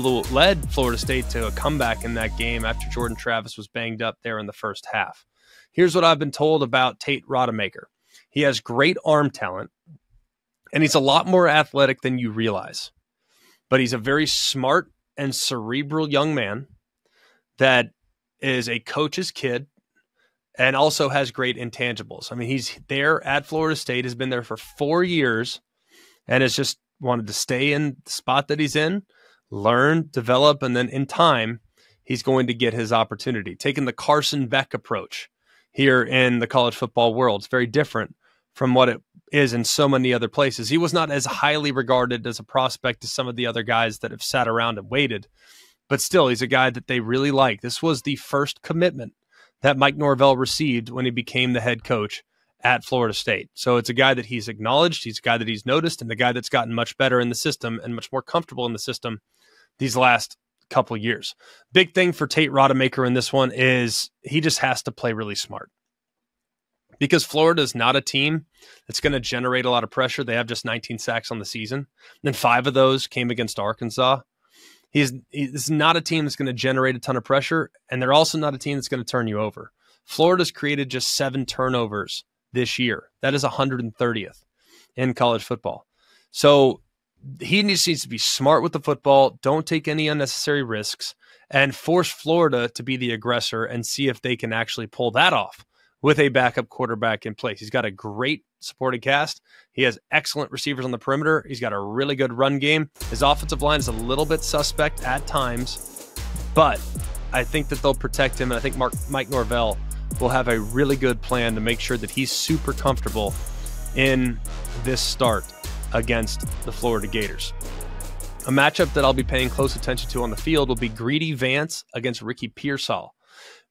Florida State to a comeback in that game after Jordan Travis was banged up there in the first half. Here's what I've been told about Tate Rodemaker. He has great arm talent, and he's a lot more athletic than you realize. But he's a very smart and cerebral young man that is a coach's kid and also has great intangibles. I mean, he's there at Florida State, has been there for 4 years, and has just wanted to stay in the spot that he's in, learn, develop, and then in time, he's going to get his opportunity. Taking the Carson Beck approach here in the college football world. It's very different from what it is in so many other places. He was not as highly regarded as a prospect as some of the other guys that have sat around and waited, but still, he's a guy that they really like. This was the first commitment that Mike Norvell received when he became the head coach at Florida State. So it's a guy that he's acknowledged, he's a guy that he's noticed, and the guy that's gotten much better in the system and much more comfortable in the system these last couple years. Big thing for Tate Rodemaker in this one is he just has to play really smart. Because Florida is not a team that's going to generate a lot of pressure. They have just 19 sacks on the season. And then 5 of those came against Arkansas. He's not a team that's going to generate a ton of pressure, and they're also not a team that's going to turn you over. Florida's created just 7 turnovers this year. That is 130th in college football. So he needs to be smart with the football, don't take any unnecessary risks, and force Florida to be the aggressor and see if they can actually pull that off with a backup quarterback in place. He's got a great supporting cast. He has excellent receivers on the perimeter. He's got a really good run game. His offensive line is a little bit suspect at times, but I think that they'll protect him, and I think Mike Norvell will have a really good plan to make sure that he's super comfortable in this start against the Florida Gators. A matchup that I'll be paying close attention to on the field will be Greedy Vance against Ricky Pearsall.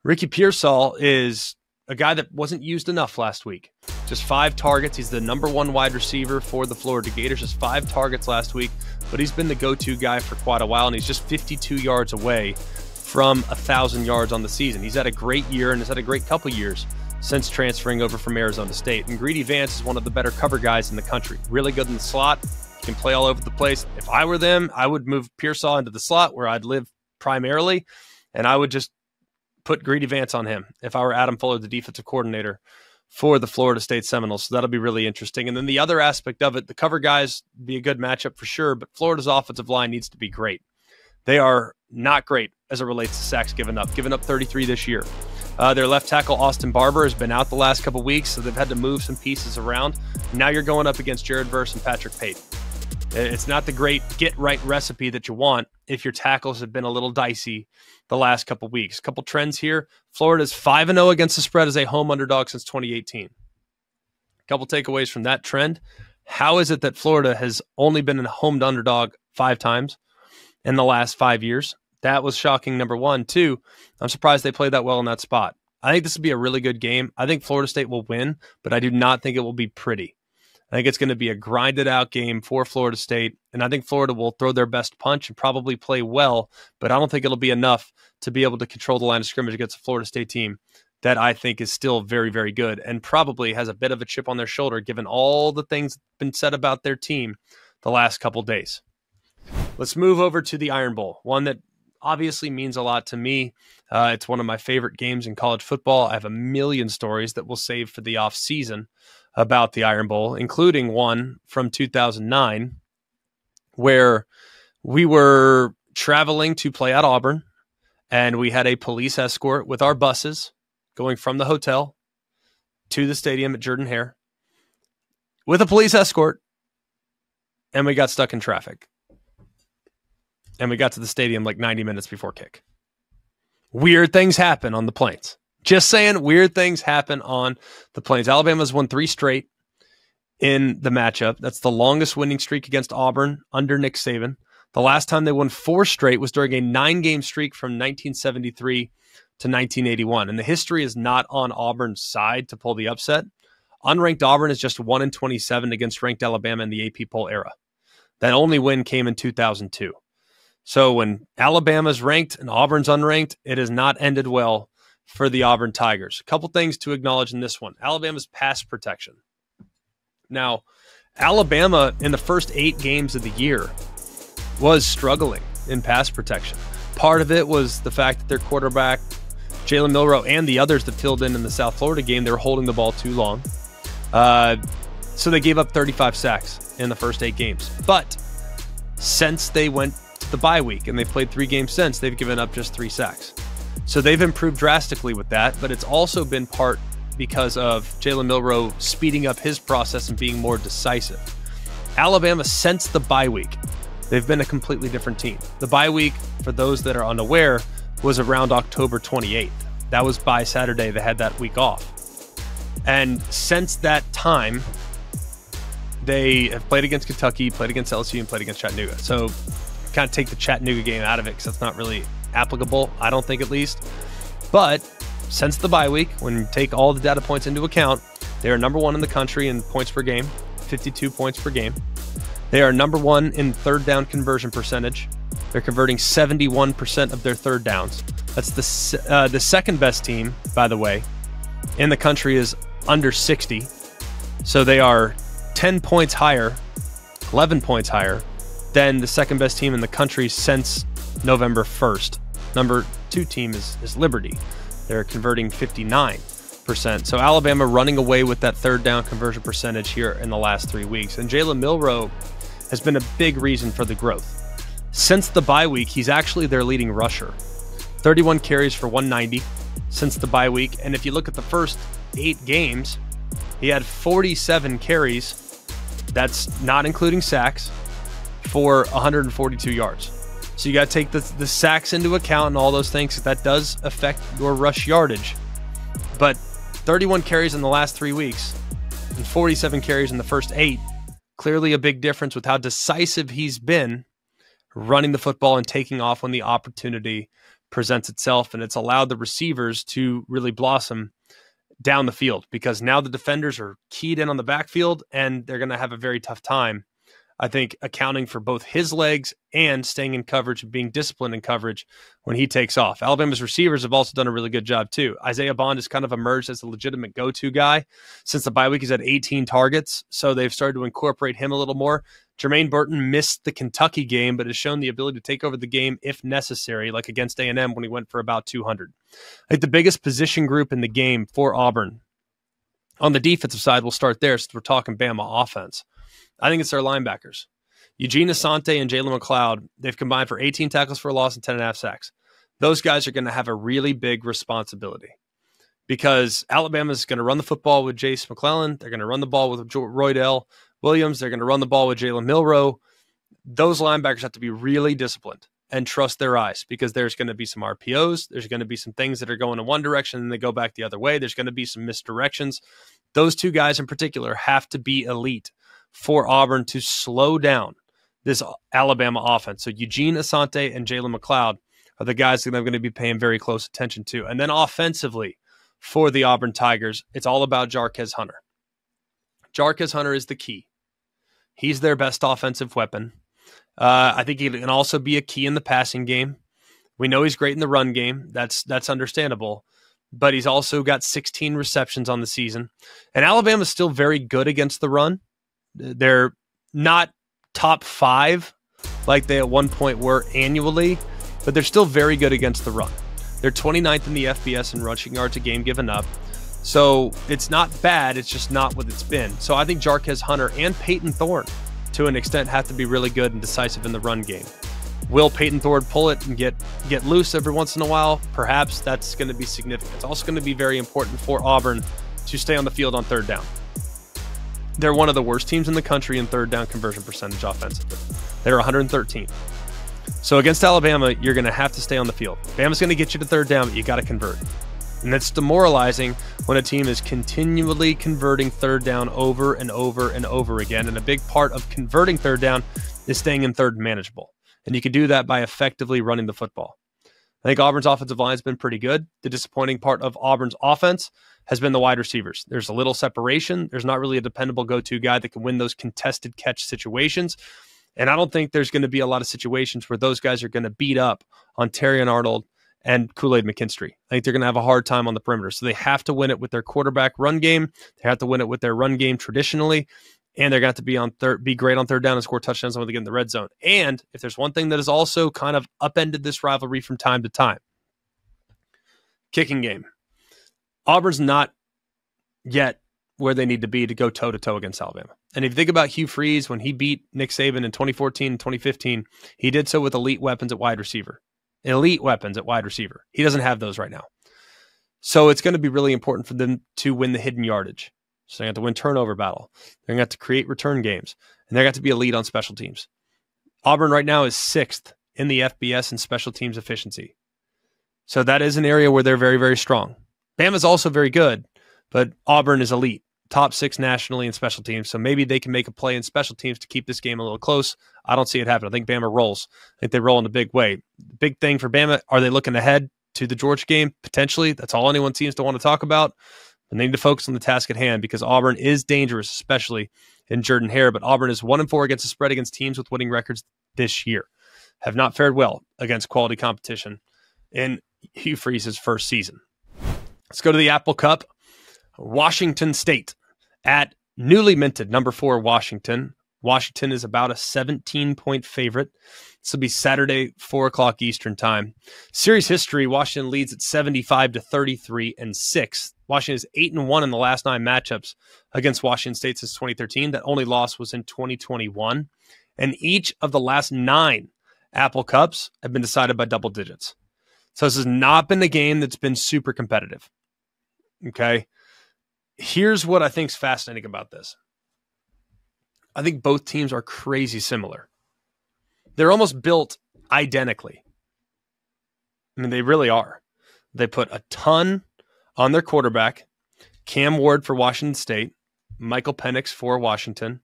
Ricky Pearsall is a guy that wasn't used enough last week. Just 5 targets. He's the #1 wide receiver for the Florida Gators. Just 5 targets last week, but he's been the go-to guy for quite a while, and he's just 52 yards away from 1,000 yards on the season. He's had a great year and has had a great couple years since transferring over from Arizona State. And Greedy Vance is one of the better cover guys in the country. Really good in the slot. He can play all over the place. If I were them, I would move Pearsall into the slot where I'd live primarily, and I would just put Greedy Vance on him if I were Adam Fuller, the defensive coordinator for the Florida State Seminoles. So that'll be really interesting. And then the other aspect of it, the cover guys be a good matchup for sure, but Florida's offensive line needs to be great. They are not great as it relates to sacks given up 33 this year. Their left tackle, Austin Barber, has been out the last couple weeks, so they've had to move some pieces around. Now you're going up against Jared Verse and Patrick Payton. It's not the great get-right recipe that you want if your tackles have been a little dicey the last couple weeks. Couple trends here. Florida's 5-0 against the spread as a home underdog since 2018. Couple takeaways from that trend. How is it that Florida has only been a home underdog 5 times in the last 5 years? That was shocking, number one. 2, I'm surprised they played that well in that spot. I think this will be a really good game. I think Florida State will win, but I do not think it will be pretty. I think it's going to be a grinded-out game for Florida State, and I think Florida will throw their best punch and probably play well, but I don't think it'll be enough to be able to control the line of scrimmage against a Florida State team that I think is still very, very good and probably has a bit of a chip on their shoulder given all the things been said about their team the last couple days. Let's move over to the Iron Bowl, one that obviously means a lot to me. It's one of my favorite games in college football. I have a million stories that we'll save for the off season about the Iron Bowl, including one from 2009 where we were traveling to play at Auburn and we had a police escort with our buses going from the hotel to the stadium at Jordan-Hare with a police escort, and we got stuck in traffic. And we got to the stadium like 90 minutes before kick. Weird things happen on the plains. Just saying, weird things happen on the plains. Alabama's won 3 straight in the matchup. That's the longest winning streak against Auburn under Nick Saban. The last time they won 4 straight was during a 9-game streak from 1973 to 1981. And the history is not on Auburn's side to pull the upset. Unranked Auburn is just 1-27 against ranked Alabama in the AP poll era. That only win came in 2002. So when Alabama's ranked and Auburn's unranked, it has not ended well for the Auburn Tigers. A couple things to acknowledge in this one. Alabama's pass protection. Now, Alabama in the first 8 games of the year was struggling in pass protection. Part of it was the fact that their quarterback, Jalen Milroe, and the others that filled in the South Florida game, they were holding the ball too long. So they gave up 35 sacks in the first 8 games. But since they went to the bye week and they've played 3 games since, they've given up just 3 sacks. So they've improved drastically with that, but it's also been part because of Jalen Milroe speeding up his process and being more decisive. Alabama, since the bye week, they've been a completely different team. The bye week, for those that are unaware, was around October 28th. That was by Saturday. They had that week off. And since that time, they have played against Kentucky, played against LSU, and played against Chattanooga. So kind of take the Chattanooga game out of it because that's not really applicable, I don't think, at least. But since the bye week, when you take all the data points into account, they are number 1 in the country in points per game, 52 points per game. They are number 1 in third down conversion percentage. They're converting 71% of their third downs. That's the second best team, by the way, in the country is under 60. So they are 10 points higher, 11 points higher than the second best team in the country since November 1st. Number 2 team is Liberty. They're converting 59%. So Alabama running away with that third down conversion percentage here in the last 3 weeks. And Jalen Milroe has been a big reason for the growth. Since the bye week, he's actually their leading rusher. 31 carries for 190 since the bye week. And if you look at the first 8 games, He had 47 carries. That's not including sacks, for 142 yards. So you got to take the sacks into account and all those things. That does affect your rush yardage. But 31 carries in the last 3 weeks and 47 carries in the first 8, clearly a big difference with how decisive he's been running the football and taking off when the opportunity presents itself. And it's allowed the receivers to really blossom down the field, because now the defenders are keyed in on the backfield and they're going to have a very tough time, I think, accounting for both his legs and staying in coverage and being disciplined in coverage when he takes off. Alabama's receivers have also done a really good job too. Isaiah Bond has kind of emerged as a legitimate go-to guy. Since the bye week, he's had 18 targets, so they've started to incorporate him a little more. Jermaine Burton missed the Kentucky game, but has shown the ability to take over the game if necessary, like against A&M when he went for about 200. I think the biggest position group in the game for Auburn, on the defensive side, we'll start there since we're talking Bama offense. I think it's their linebackers. Eugene Asante and Jalen McLeod, they've combined for 18 tackles for a loss and 10.5 sacks. Those guys are going to have a really big responsibility, because Alabama's going to run the football with Jace McClellan. They're going to run the ball with Roydell Williams. They're going to run the ball with Jalen Milroe. Those linebackers have to be really disciplined and trust their eyes, because there's going to be some RPOs. There's going to be some things that are going in one direction and they go back the other way. There's going to be some misdirections. Those two guys in particular have to be elite for Auburn to slow down this Alabama offense. So Eugene Asante and Jalen McLeod are the guys that I'm going to be paying very close attention to. And then offensively for the Auburn Tigers, it's all about Jarquez Hunter. Jarquez Hunter is the key. He's their best offensive weapon. I think he can also be a key in the passing game. We know he's great in the run game. That's understandable. But he's also got 16 receptions on the season. And Alabama's still very good against the run. They're not top 5 like they at one point were annually, but they're still very good against the run. They're 29th in the FBS in rushing yards a game given up. So it's not bad. It's just not what it's been. So I think Jarquez Hunter and Peyton Thorne, to an extent, have to be really good and decisive in the run game. Will Peyton Thorne pull it and get loose every once in a while? Perhaps. That's going to be significant. It's also going to be very important for Auburn to stay on the field on third down. They're one of the worst teams in the country in third down conversion percentage offensively. They're 113th. So against Alabama, you're going to have to stay on the field. Bama's going to get you to third down, but you got to convert. And that's demoralizing when a team is continually converting third down over and over and over again. And a big part of converting third down is staying in third manageable. And you can do that by effectively running the football. I think Auburn's offensive line has been pretty good. The disappointing part of Auburn's offense has been the wide receivers. There's a little separation. There's not really a dependable go-to guy that can win those contested catch situations. And I don't think there's going to be a lot of situations where those guys are going to beat up on Terrion Arnold and Kool-Aid McKinstry. I think they're going to have a hard time on the perimeter. So they have to win it with their quarterback run game. They have to win it with their run game traditionally. And they're going to have to be great on third down and score touchdowns when they get in the red zone. And if there's one thing that has also kind of upended this rivalry from time to time, kicking game. Auburn's not yet where they need to be to go toe-to-toe against Alabama. And if you think about Hugh Freeze, when he beat Nick Saban in 2014 and 2015, he did so with elite weapons at wide receiver. Elite weapons at wide receiver. He doesn't have those right now. So it's going to be really important for them to win the hidden yardage. So they have to win turnover battle. They're going to have to create return games. And they're going to have to be elite on special teams. Auburn right now is 6th in the FBS in special teams efficiency. So that is an area where they're very, very strong. Bama's also very good, but Auburn is elite. Top 6 nationally in special teams. So maybe they can make a play in special teams to keep this game a little close. I don't see it happen. I think Bama rolls. I think they roll in a big way. The big thing for Bama, are they looking ahead to the Georgia game? Potentially. That's all anyone seems to want to talk about. And they need to focus on the task at hand, because Auburn is dangerous, especially in Jordan-Hare. But Auburn is 1-4 against the spread against teams with winning records this year. Have not fared well against quality competition in Hugh Freeze's first season. Let's go to the Apple Cup. Washington State at newly minted number 4 Washington. Washington is about a 17-point favorite. This will be Saturday, 4 o'clock Eastern time. Series history, Washington leads at 75-33-6. Washington is 8-1 in the last 9 matchups against Washington State since 2013. That only loss was in 2021. And each of the last 9 Apple Cups have been decided by double digits. So this has not been a game that's been super competitive. Okay. Here's what I think is fascinating about this. I think both teams are crazy similar. They're almost built identically. I mean, they really are. They put a ton on their quarterback. Cam Ward for Washington State, Michael Penix for Washington.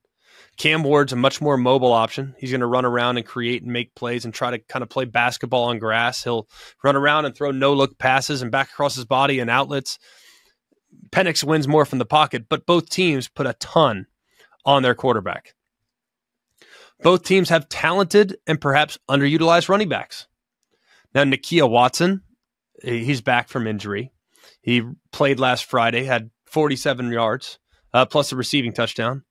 Cam Ward's a much more mobile option. He's going to run around and create and make plays and try to kind of play basketball on grass. He'll run around and throw no-look passes and back across his body and outlets. Penix wins more from the pocket, but both teams put a ton on their quarterback. Both teams have talented and perhaps underutilized running backs. Now, Nakia Watson, he's back from injury. He played last Friday, had 47 yards, plus a receiving touchdown.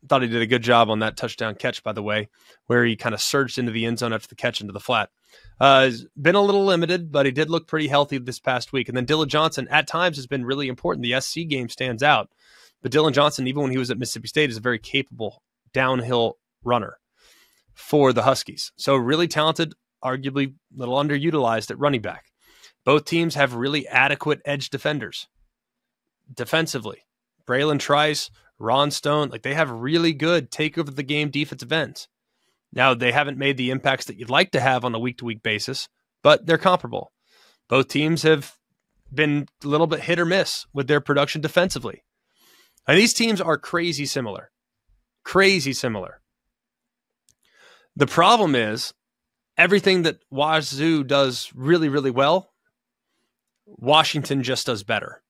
Thought he did a good job on that touchdown catch, by the way, where he kind of surged into the end zone after the catch into the flat. Has been a little limited, but he did look pretty healthy this past week. And then Dylan Johnson, at times, has been really important. The SC game stands out. But Dylan Johnson, even when he was at Mississippi State, is a very capable downhill runner for the Huskies. So really talented, arguably a little underutilized at running back. Both teams have really adequate edge defenders defensively. Braylon Trice, Ron Stone, like they have really good take over the game defensive ends. Now, they haven't made the impacts that you'd like to have on a week-to-week basis, but they're comparable. Both teams have been a little bit hit or miss with their production defensively. And these teams are crazy similar. Crazy similar. The problem is everything that Wazoo does really, really well, Washington just does better.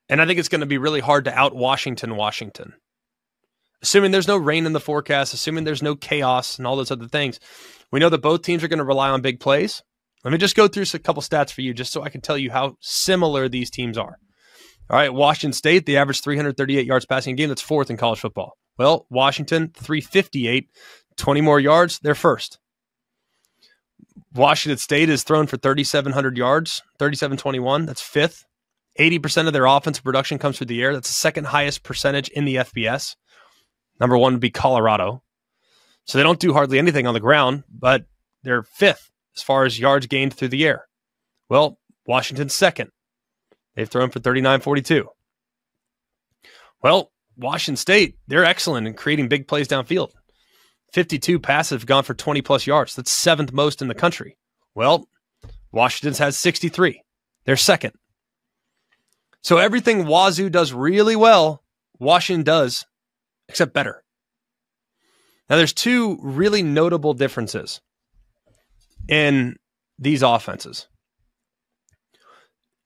And I think it's going to be really hard to out-Washington. Assuming there's no rain in the forecast, assuming there's no chaos and all those other things, we know that both teams are going to rely on big plays. Let me just go through a couple stats for you just so I can tell you how similar these teams are. All right, Washington State, they average 338 yards passing a game. That's fourth in college football. Well, Washington, 358, 20 more yards, they're first. Washington State is thrown for 3,700 yards, 3,721, that's fifth. 80% of their offensive production comes through the air. That's the second highest percentage in the FBS. Number one would be Colorado. So they don't do hardly anything on the ground, but they're fifth as far as yards gained through the air. Well, Washington's second. They've thrown for 3,942. Well, Washington State, they're excellent in creating big plays downfield. 52 passes have gone for 20-plus yards. That's seventh most in the country. Well, Washington's has 63. They're second. So everything Wazoo does really well, Washington does, except better. Now, there's two really notable differences in these offenses.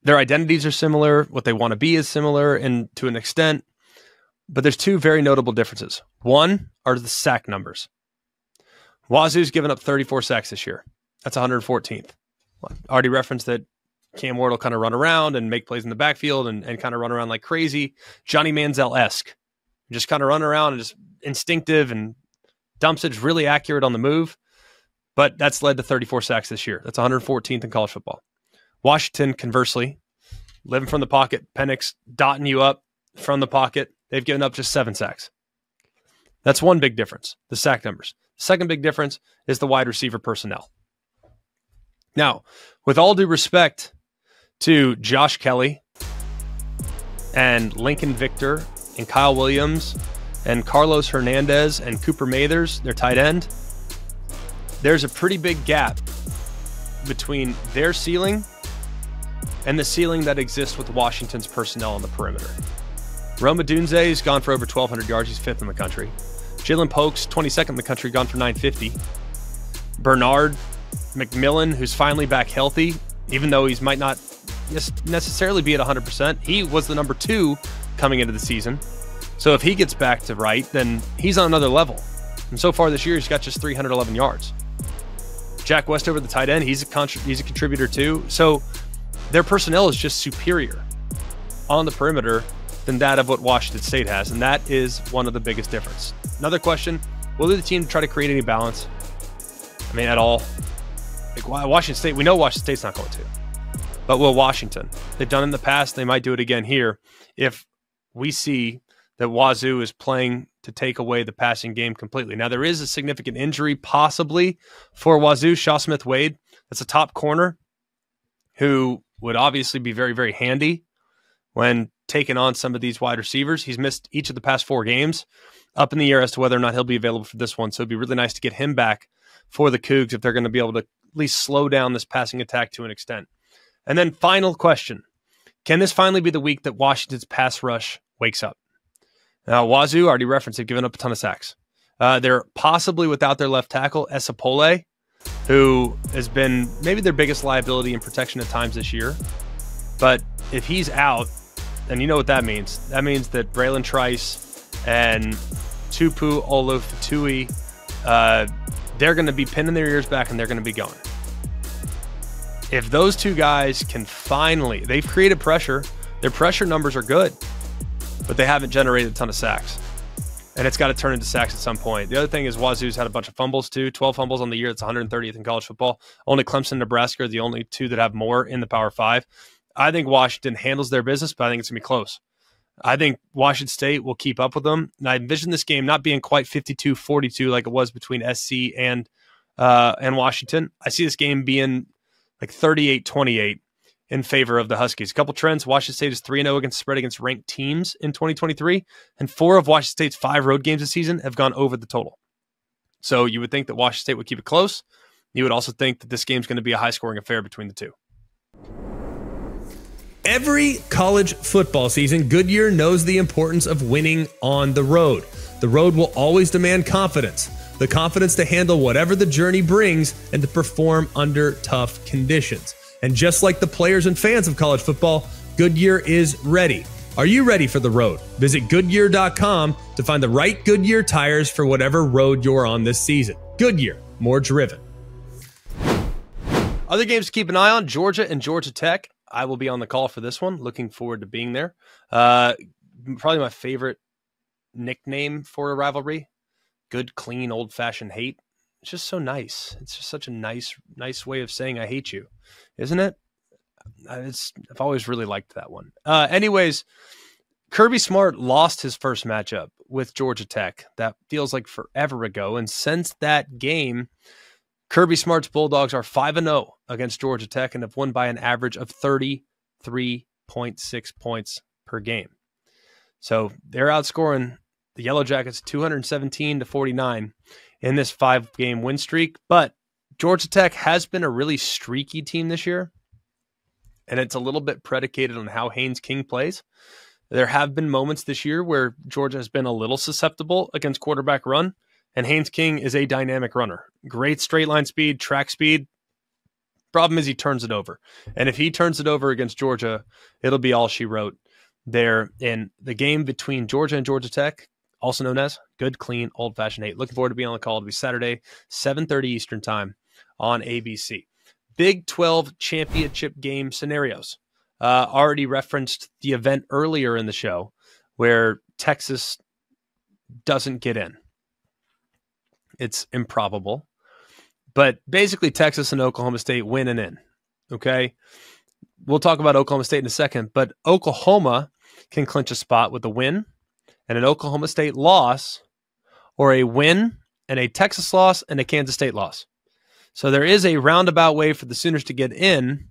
Their identities are similar. What they want to be is similar and to an extent. But there's two very notable differences. One are the sack numbers. Wazoo's given up 34 sacks this year. That's 114th. I already referenced that Cam Ward will kind of run around and make plays in the backfield and kind of run around like crazy. Johnny Manziel-esque. Just kind of run around and just instinctive and dumps it, really accurate on the move. But that's led to 34 sacks this year. That's 114th in college football. Washington, conversely, living from the pocket, Penix dotting you up from the pocket. They've given up just 7 sacks. That's one big difference, the sack numbers. The second big difference is the wide receiver personnel. Now, with all due respect to Josh Kelly and Lincoln Victor and Kyle Williams and Carlos Hernandez and Cooper Mathers, their tight end, there's a pretty big gap between their ceiling and the ceiling that exists with Washington's personnel on the perimeter. Rome Odunze's gone for over 1,200 yards. He's fifth in the country. Jalen Polk's 22nd in the country, gone for 950. Bernard McMillan, who's finally back healthy, even though he might not necessarily be at 100%, he was the number 2 coming into the season. So if he gets back to right, then he's on another level. And so far this year, he's got just 311 yards. Jack Westover, the tight end, he's a contributor too. So their personnel is just superior on the perimeter than that of what Washington State has, and that is one of the biggest difference. Another question, will the team try to create any balance? I mean, at all? Like Washington State, we know Washington State's not going to. But will Washington? They've done it in the past. They might do it again here. If we see that Wazoo is playing to take away the passing game completely. Now, there is a significant injury possibly for Wazoo. Shaw Smith-Wade, that's a top corner who would obviously be very, very handy when taking on some of these wide receivers. He's missed each of the past 4 games, up in the air as to whether or not he'll be available for this one. So it'd be really nice to get him back for the Cougs if they're going to be able to at least slow down this passing attack to an extent. And then final question. Can this finally be the week that Washington's pass rush wakes up? Now, Wazoo, already referenced, they've given up a ton of sacks. They're possibly without their left tackle, Esapole, who has been maybe their biggest liability in protection at times this year. But if he's out, and you know what that means. That means that Braylon Trice and Tupu Olofatui, they're going to be pinning their ears back and they're going to be going. If those two guys can finally, they've created pressure. Their pressure numbers are good, but they haven't generated a ton of sacks. And it's got to turn into sacks at some point. The other thing is Wazoo's had a bunch of fumbles too, 12 fumbles on the year. That's 130th in college football. Only Clemson and Nebraska are the only two that have more in the Power 5. I think Washington handles their business, but I think it's going to be close. I think Washington State will keep up with them. And I envision this game not being quite 52-42 like it was between SC and Washington. I see this game being like 38-28 in favor of the Huskies. A couple trends. Washington State is 3-0 against spread against ranked teams in 2023, and 4 of Washington State's 5 road games this season have gone over the total. So you would think that Washington State would keep it close. You would also think that this game's going to be a high-scoring affair between the two. Every college football season, Goodyear knows the importance of winning on the road. The road will always demand confidence. The confidence to handle whatever the journey brings and to perform under tough conditions. And just like the players and fans of college football, Goodyear is ready. Are you ready for the road? Visit Goodyear.com to find the right Goodyear tires for whatever road you're on this season. Goodyear, more driven. Other games to keep an eye on, Georgia and Georgia Tech. I will be on the call for this one. Looking forward to being there. Probably my favorite nickname for a rivalry. Good, clean, old-fashioned hate. It's just so nice. It's just such a nice way of saying I hate you, isn't it? I've always really liked that one. Anyways, Kirby Smart lost his first matchup with Georgia Tech. That feels like forever ago. And since that game, Kirby Smart's Bulldogs are 5-0 against Georgia Tech and have won by an average of 33.6 points per game. So they're outscoring the Yellow Jackets 217-49 in this 5-game win streak. But Georgia Tech has been a really streaky team this year, and it's a little bit predicated on how Haynes King plays. There have been moments this year where Georgia has been a little susceptible against quarterback run, and Haynes King is a dynamic runner. Great straight line speed, track speed. Problem is he turns it over. And if he turns it over against Georgia, it'll be all she wrote there in the game between Georgia and Georgia Tech, also known as Good, Clean, Old-Fashioned Hate. Looking forward to being on the call. It'll be Saturday, 7:30 Eastern Time on ABC. Big 12 championship game scenarios. Already referenced the event earlier in the show where Texas doesn't get in. It's improbable. But basically, Texas and Oklahoma State win and in. Okay? We'll talk about Oklahoma State in a second, but Oklahoma can clinch a spot with a win and an Oklahoma State loss, or a win and a Texas loss and a Kansas State loss. So there is a roundabout way for the Sooners to get in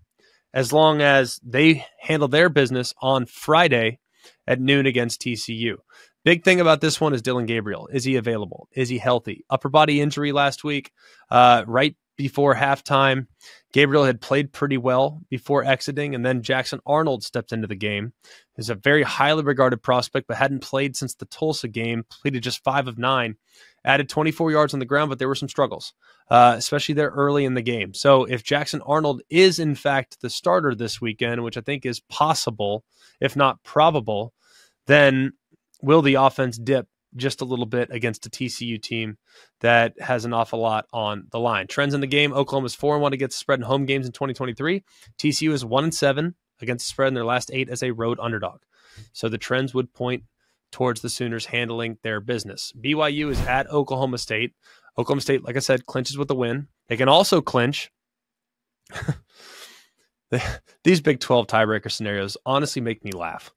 as long as they handle their business on Friday at noon against TCU. Big thing about this one is Dylan Gabriel. Is he available? Is he healthy? Upper body injury last week, right before halftime. Gabriel had played pretty well before exiting, and then Jackson Arnold stepped into the game. He's a very highly regarded prospect, but hadn't played since the Tulsa game, completed just 5 of 9, added 24 yards on the ground, but there were some struggles, especially there early in the game. So if Jackson Arnold is, in fact, the starter this weekend, which I think is possible, if not probable, then will the offense dip just a little bit against a TCU team that has an awful lot on the line? Trends in the game: Oklahoma's 4-1 against the spread in home games in 2023. TCU is 1-7 against the spread in their last 8 as a road underdog. So the trends would point towards the Sooners handling their business. BYU is at Oklahoma State. Oklahoma State, like I said, clinches with a win. They can also clinch. These Big 12 tiebreaker scenarios honestly make me laugh.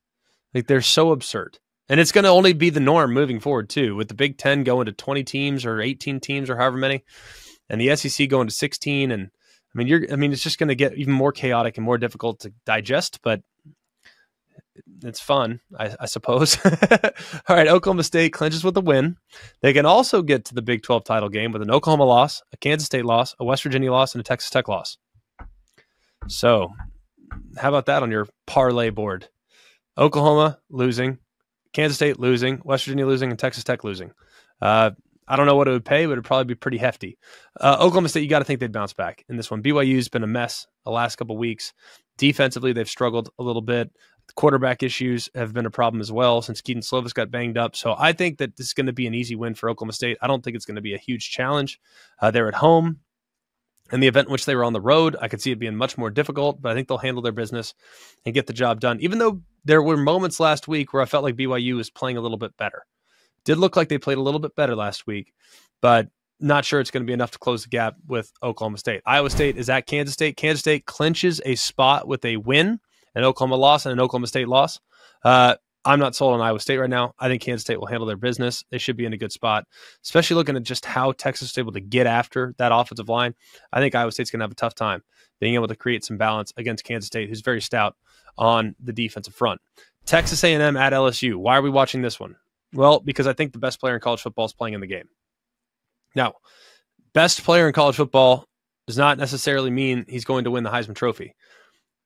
Like, they're so absurd. And it's going to only be the norm moving forward, too, with the Big 10 going to 20 teams or 18 teams or however many, and the SEC going to 16, and It's just going to get even more chaotic and more difficult to digest, but it's fun, I suppose. All right, Oklahoma State clinches with a win. They can also get to the Big 12 title game with an Oklahoma loss, a Kansas State loss, a West Virginia loss, and a Texas Tech loss. So how about that on your parlay board? Oklahoma losing, Kansas State losing, West Virginia losing, and Texas Tech losing. I don't know what it would pay, but it'd probably be pretty hefty. Oklahoma State, you got to think they'd bounce back in this one. BYU's been a mess the last couple of weeks. Defensively, they've struggled a little bit. The quarterback issues have been a problem as well since Keaton Slovis got banged up. So I think that this is going to be an easy win for Oklahoma State. I don't think it's going to be a huge challenge. They're at home. In the event in which they were on the road, I could see it being much more difficult, but I think they'll handle their business and get the job done. Even though there were moments last week where I felt like BYU was playing a little bit better. Did look like they played a little bit better last week, but not sure it's going to be enough to close the gap with Oklahoma State. Iowa State is at Kansas State. Kansas State clinches a spot with a win, an Oklahoma loss, and an Oklahoma State loss. I'm not sold on Iowa State right now. I think Kansas State will handle their business. They should be in a good spot, especially looking at just how Texas was able to get after that offensive line. I think Iowa State's going to have a tough time being able to create some balance against Kansas State, who's very stout on the defensive front. Texas A&M at LSU. Why are we watching this one? Well, because I think the best player in college football is playing in the game. Now, best player in college football does not necessarily mean he's going to win the Heisman Trophy.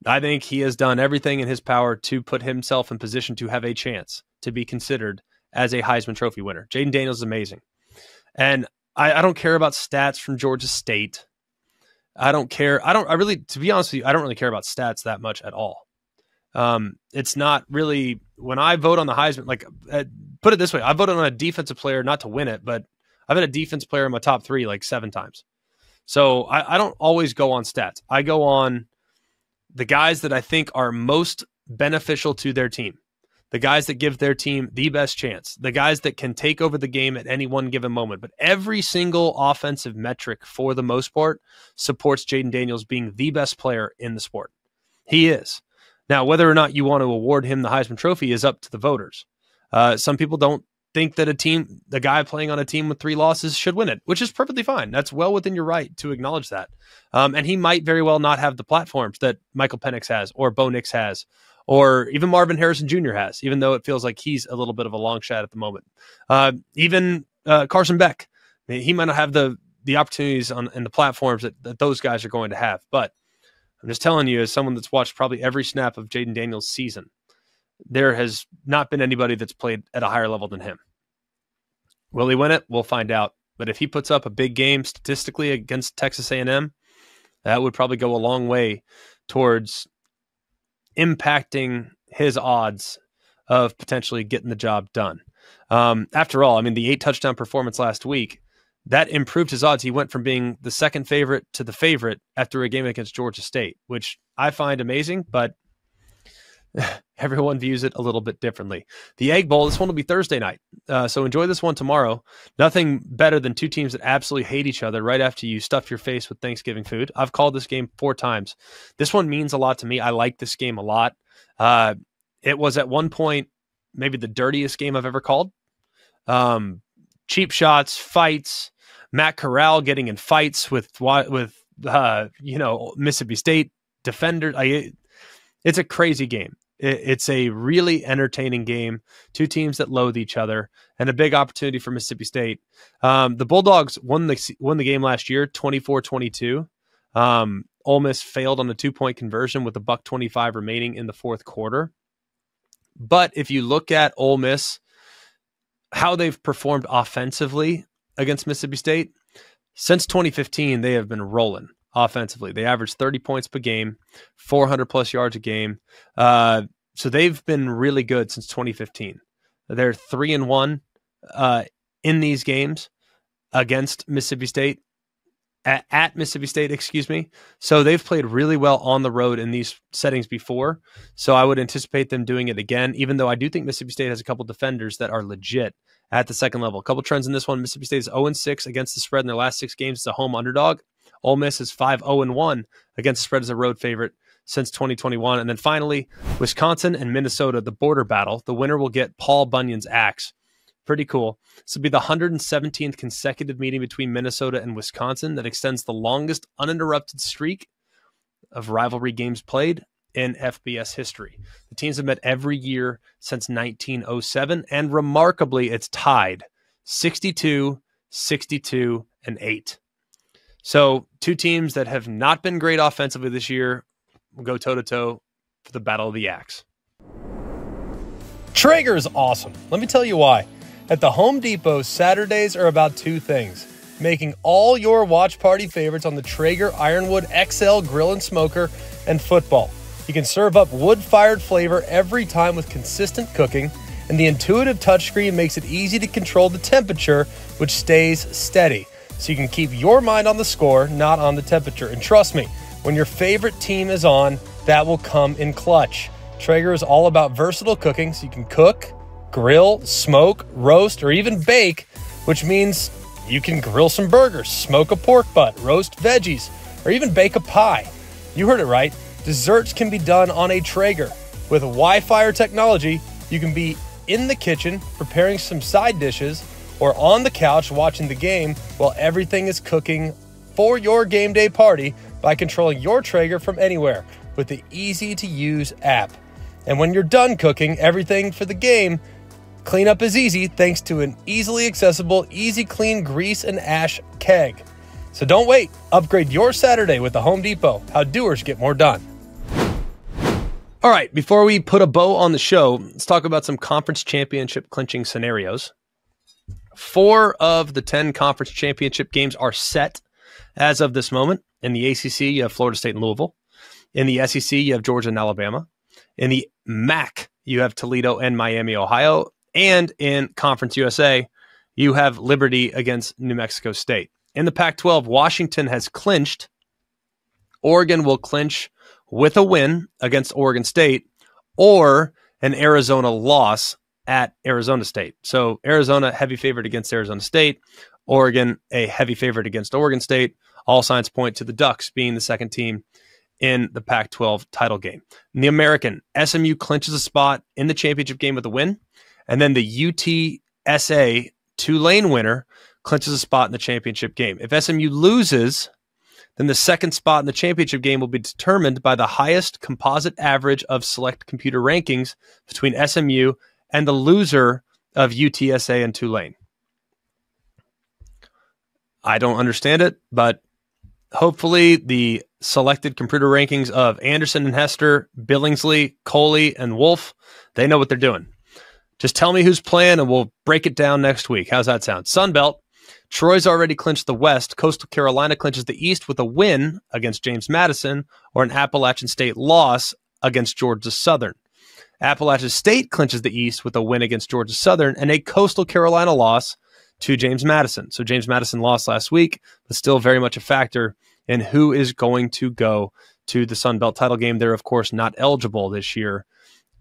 I think he has done everything in his power to put himself in position to have a chance to be considered as a Heisman Trophy winner. Jayden Daniels is amazing. And I don't care about stats from Georgia State. To be honest with you, I don't really care about stats that much at all. It's not really, when I vote on the Heisman, put it this way, I voted on a defensive player not to win it, but I've had a defense player in my top 3 like 7 times. So I don't always go on stats. I go on the guys that I think are most beneficial to their team, the guys that give their team the best chance, the guys that can take over the game at any one given moment. But every single offensive metric, for the most part, supports Jayden Daniels being the best player in the sport. He is. Now, whether or not you want to award him the Heisman Trophy is up to the voters. Some people don't think that the guy playing on a team with 3 losses should win it, which is perfectly fine. That's well within your right to acknowledge that. And he might very well not have the platforms that Michael Penix has, or Bo Nix has, or even Marvin Harrison Jr. has, even though it feels like he's a little bit of a long shot at the moment. Even Carson Beck, he might not have the opportunities and the platforms that those guys are going to have. But I'm just telling you, as someone that's watched probably every snap of Jayden Daniels' season, there has not been anybody that's played at a higher level than him. Will he win it? We'll find out. But if he puts up a big game statistically against Texas A&M, that would probably go a long way towards impacting his odds of potentially getting the job done. After all, the 8 touchdown performance last week, that improved his odds. He went from being the second favorite to the favorite after a game against Georgia State, which I find amazing, but everyone views it a little bit differently. The Egg Bowl, this one will be Thursday night. So enjoy this one tomorrow. Nothing better than 2 teams that absolutely hate each other right after you stuff your face with Thanksgiving food. I've called this game 4 times. This one means a lot to me. I like this game a lot. It was at one point maybe the dirtiest game I've ever called. Cheap shots, fights, Matt Corral getting in fights with Mississippi State defenders. It's a crazy game. It's a really entertaining game. 2 teams that loathe each other, and a big opportunity for Mississippi State. The Bulldogs won the game last year, 24-22. Ole Miss failed on the 2-point conversion with $1:25 remaining in the 4th quarter. But if you look at Ole Miss, how they've performed offensively against Mississippi State, since 2015, they have been rolling offensively. They average 30 points per game, 400 plus yards a game. So they've been really good since 2015. They're 3-1 in these games against Mississippi State, at Mississippi State, excuse me. So they've played really well on the road in these settings before. So I would anticipate them doing it again, even though I do think Mississippi State has a couple defenders that are legit at the second level. A couple trends in this one. Mississippi State is 0-6 against the spread in their last 6 games as a home underdog. Ole Miss is 5-0-1 against the spread as a road favorite since 2021. And then finally, Wisconsin and Minnesota, the border battle. The winner will get Paul Bunyan's axe Pretty cool. This will be the 117th consecutive meeting between Minnesota and Wisconsin that extends the longest uninterrupted streak of rivalry games played in FBS history. The teams have met every year since 1907, and remarkably, it's tied 62, 62, and 8. So two teams that have not been great offensively this year will go toe-to-toe for the Battle of the Axe. Traeger is awesome. Let me tell you why. At the Home Depot, Saturdays are about two things: making all your watch party favorites on the Traeger Ironwood XL grill and smoker, and football. You can serve up wood-fired flavor every time with consistent cooking, and the intuitive touchscreen makes it easy to control the temperature, which stays steady. So you can keep your mind on the score, not on the temperature. And trust me, when your favorite team is on, that will come in clutch. Traeger is all about versatile cooking, so you can cook, grill, smoke, roast, or even bake, which means you can grill some burgers, smoke a pork butt, roast veggies, or even bake a pie. You heard it right. Desserts can be done on a Traeger. With Wi-Fi technology, you can be in the kitchen preparing some side dishes or on the couch watching the game while everything is cooking for your game day party by controlling your Traeger from anywhere with the easy-to-use app. And when you're done cooking everything for the game, cleanup is easy thanks to an easily accessible, easy clean grease and ash keg. So don't wait. Upgrade your Saturday with the Home Depot. How doers get more done. All right, before we put a bow on the show, let's talk about some conference championship clinching scenarios. 4 of the 10 conference championship games are set as of this moment. In the ACC, you have Florida State and Louisville. In the SEC, you have Georgia and Alabama. In the MAC, you have Toledo and Miami, Ohio. And in Conference USA, you have Liberty against New Mexico State. In the Pac-12, Washington has clinched. Oregon will clinch with a win against Oregon State or an Arizona loss at Arizona State. So Arizona, heavy favorite against Arizona State. Oregon, a heavy favorite against Oregon State. All signs point to the Ducks being the second team in the Pac-12 title game. In the American, SMU clinches a spot in the championship game with a win. And then the UTSA Tulane winner clinches a spot in the championship game. If SMU loses, then the second spot in the championship game will be determined by the highest composite average of select computer rankings between SMU and the loser of UTSA and Tulane. I don't understand it, but hopefully the selected computer rankings of Anderson and Hester, Billingsley, Coley, and Wolf, they know what they're doing. Just tell me who's playing and we'll break it down next week. How's that sound? Sunbelt. Troy's already clinched the West. Coastal Carolina clinches the East with a win against James Madison or an Appalachian State loss against Georgia Southern. Appalachian State clinches the East with a win against Georgia Southern and a Coastal Carolina loss to James Madison. So James Madison lost last week, but still very much a factor in who is going to go to the Sun Belt title game. They're, of course, not eligible this year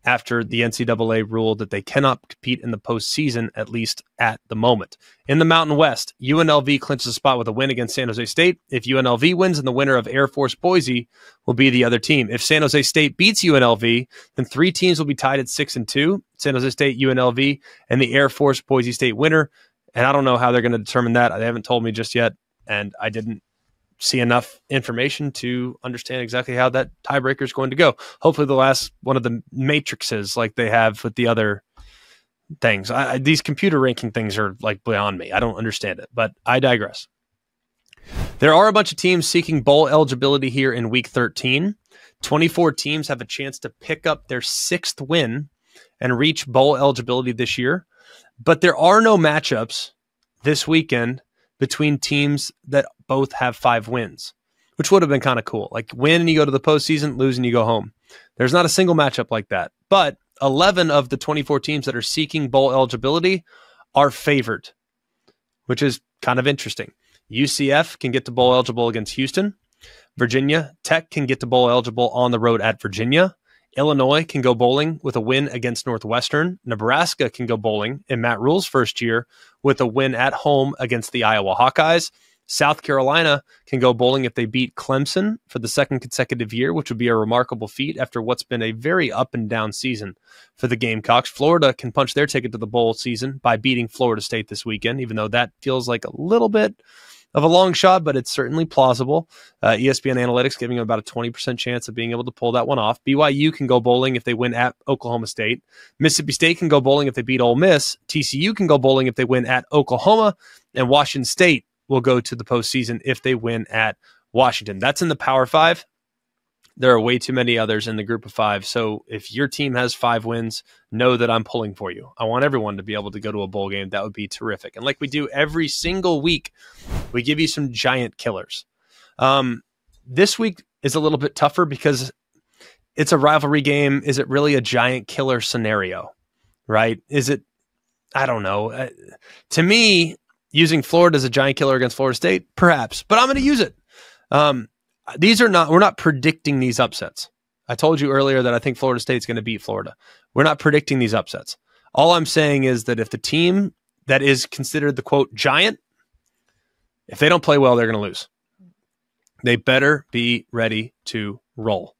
after the NCAA ruled that they cannot compete in the postseason, at least at the moment. In the Mountain West, UNLV clinches a spot with a win against San Jose State. If UNLV wins, then the winner of Air Force Boise will be the other team. If San Jose State beats UNLV, then 3 teams will be tied at 6-2. San Jose State, UNLV, and the Air Force Boise State winner. And I don't know how they're going to determine that. They haven't told me just yet, and I didn't see enough information to understand exactly how that tiebreaker is going to go. Hopefully the last one of the matrices like they have with the other things. These computer ranking things are like beyond me. I don't understand it, but I digress. There are a bunch of teams seeking bowl eligibility here in week 13. 24 teams have a chance to pick up their 6th win and reach bowl eligibility this year. But there are no matchups this weekend between teams that both have 5 wins, which would have been kind of cool. Like win and you go to the postseason, lose and you go home. There's not a single matchup like that. But 11 of the 24 teams that are seeking bowl eligibility are favored, which is kind of interesting. UCF can get to bowl eligible against Houston. Virginia Tech can get to bowl eligible on the road at Virginia. Illinois can go bowling with a win against Northwestern. Nebraska can go bowling in Matt Rule's first year with a win at home against the Iowa Hawkeyes. South Carolina can go bowling if they beat Clemson for the second consecutive year, which would be a remarkable feat after what's been a very up and down season for the Gamecocks. Florida can punch their ticket to the bowl season by beating Florida State this weekend, even though that feels like a little bit of a long shot, but it's certainly plausible. ESPN Analytics giving them about a 20% chance of being able to pull that one off. BYU can go bowling if they win at Oklahoma State. Mississippi State can go bowling if they beat Ole Miss. TCU can go bowling if they win at Oklahoma. And Washington State will go to the postseason if they win at Washington. That's in the Power 5. There are way too many others in the group of 5. So if your team has 5 wins, know that I'm pulling for you. I want everyone to be able to go to a bowl game. That would be terrific. And like we do every single week, we give you some giant killers. This week is a little bit tougher because it's a rivalry game. Is it really a giant killer scenario, right? Is it? I don't know. To me, using Florida as a giant killer against Florida State, perhaps, but I'm going to use it. We're not predicting these upsets. I told you earlier that I think Florida State's going to beat Florida. We're not predicting these upsets. All I'm saying is that if the team that is considered the quote giant, if they don't play well, they're going to lose. They better be ready to roll.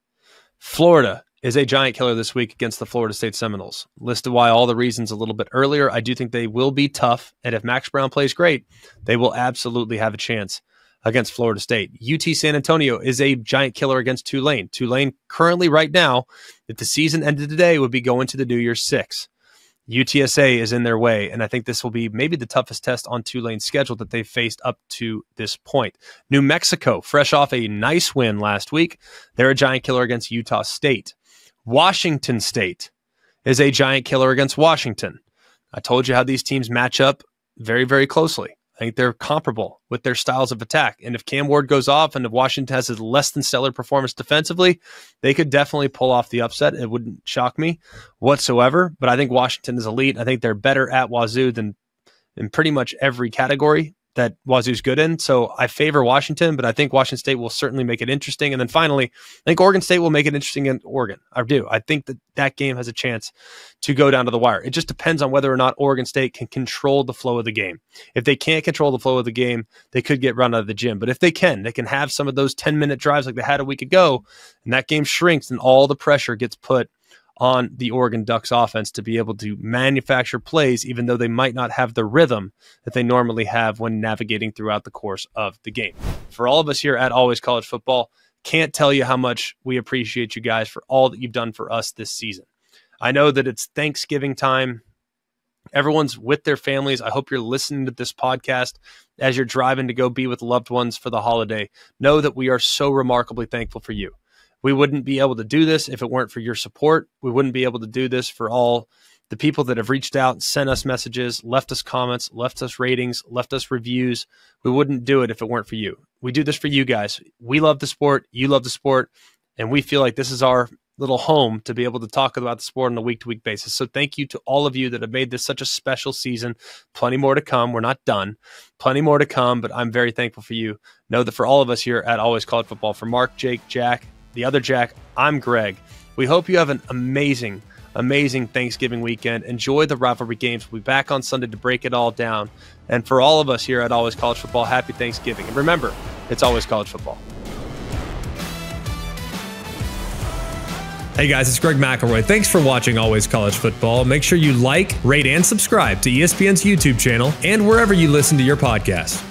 Florida is a giant killer this week against the Florida State Seminoles. Listed why all the reasons a little bit earlier. I do think they will be tough, and if Max Brown plays great, they will absolutely have a chance against Florida State. UT San Antonio is a giant killer against Tulane. Tulane currently right now, if the season ended today, would be going to the New Year's Six. UTSA is in their way, and I think this will be maybe the toughest test on Tulane's schedule that they've faced up to this point. New Mexico, fresh off a nice win last week, they're a giant killer against Utah State. Washington State is a giant killer against Washington. I told you how these teams match up very, very closely. I think they're comparable with their styles of attack. And if Cam Ward goes off and if Washington has a less than stellar performance defensively, they could definitely pull off the upset. It wouldn't shock me whatsoever. But I think Washington is elite. I think they're better at Wazoo than in pretty much every category that Wazoo's good in. So I favor Washington, but I think Washington State will certainly make it interesting. And then finally, I think Oregon State will make it interesting in Oregon. I do. I think that game has a chance to go down to the wire. It just depends on whether or not Oregon State can control the flow of the game. If they can't control the flow of the game, they could get run out of the gym. But if they can have some of those 10-minute drives like they had a week ago, and that game shrinks and all the pressure gets put on the Oregon Ducks offense to be able to manufacture plays, even though they might not have the rhythm that they normally have when navigating throughout the course of the game. For all of us here at Always College Football, can't tell you how much we appreciate you guys for all that you've done for us this season. I know that it's Thanksgiving time. Everyone's with their families. I hope you're listening to this podcast as you're driving to go be with loved ones for the holiday. Know that we are so remarkably thankful for you. We wouldn't be able to do this if it weren't for your support. We wouldn't be able to do this for all the people that have reached out and sent us messages, left us comments, left us ratings, left us reviews. We wouldn't do it if it weren't for you. We do this for you guys. We love the sport. You love the sport. And we feel like this is our little home to be able to talk about the sport on a week-to-week basis. So thank you to all of you that have made this such a special season. Plenty more to come. We're not done. Plenty more to come, but I'm very thankful for you. Know that for all of us here at Always College Football, for Mark, Jake, Jack, the other Jack, I'm Greg. We hope you have an amazing, amazing Thanksgiving weekend. Enjoy the rivalry games. We'll be back on Sunday to break it all down. And for all of us here at Always College Football, happy Thanksgiving. And remember, it's always college football. Hey guys, it's Greg McElroy. Thanks for watching Always College Football. Make sure you like, rate, and subscribe to ESPN's YouTube channel and wherever you listen to your podcasts.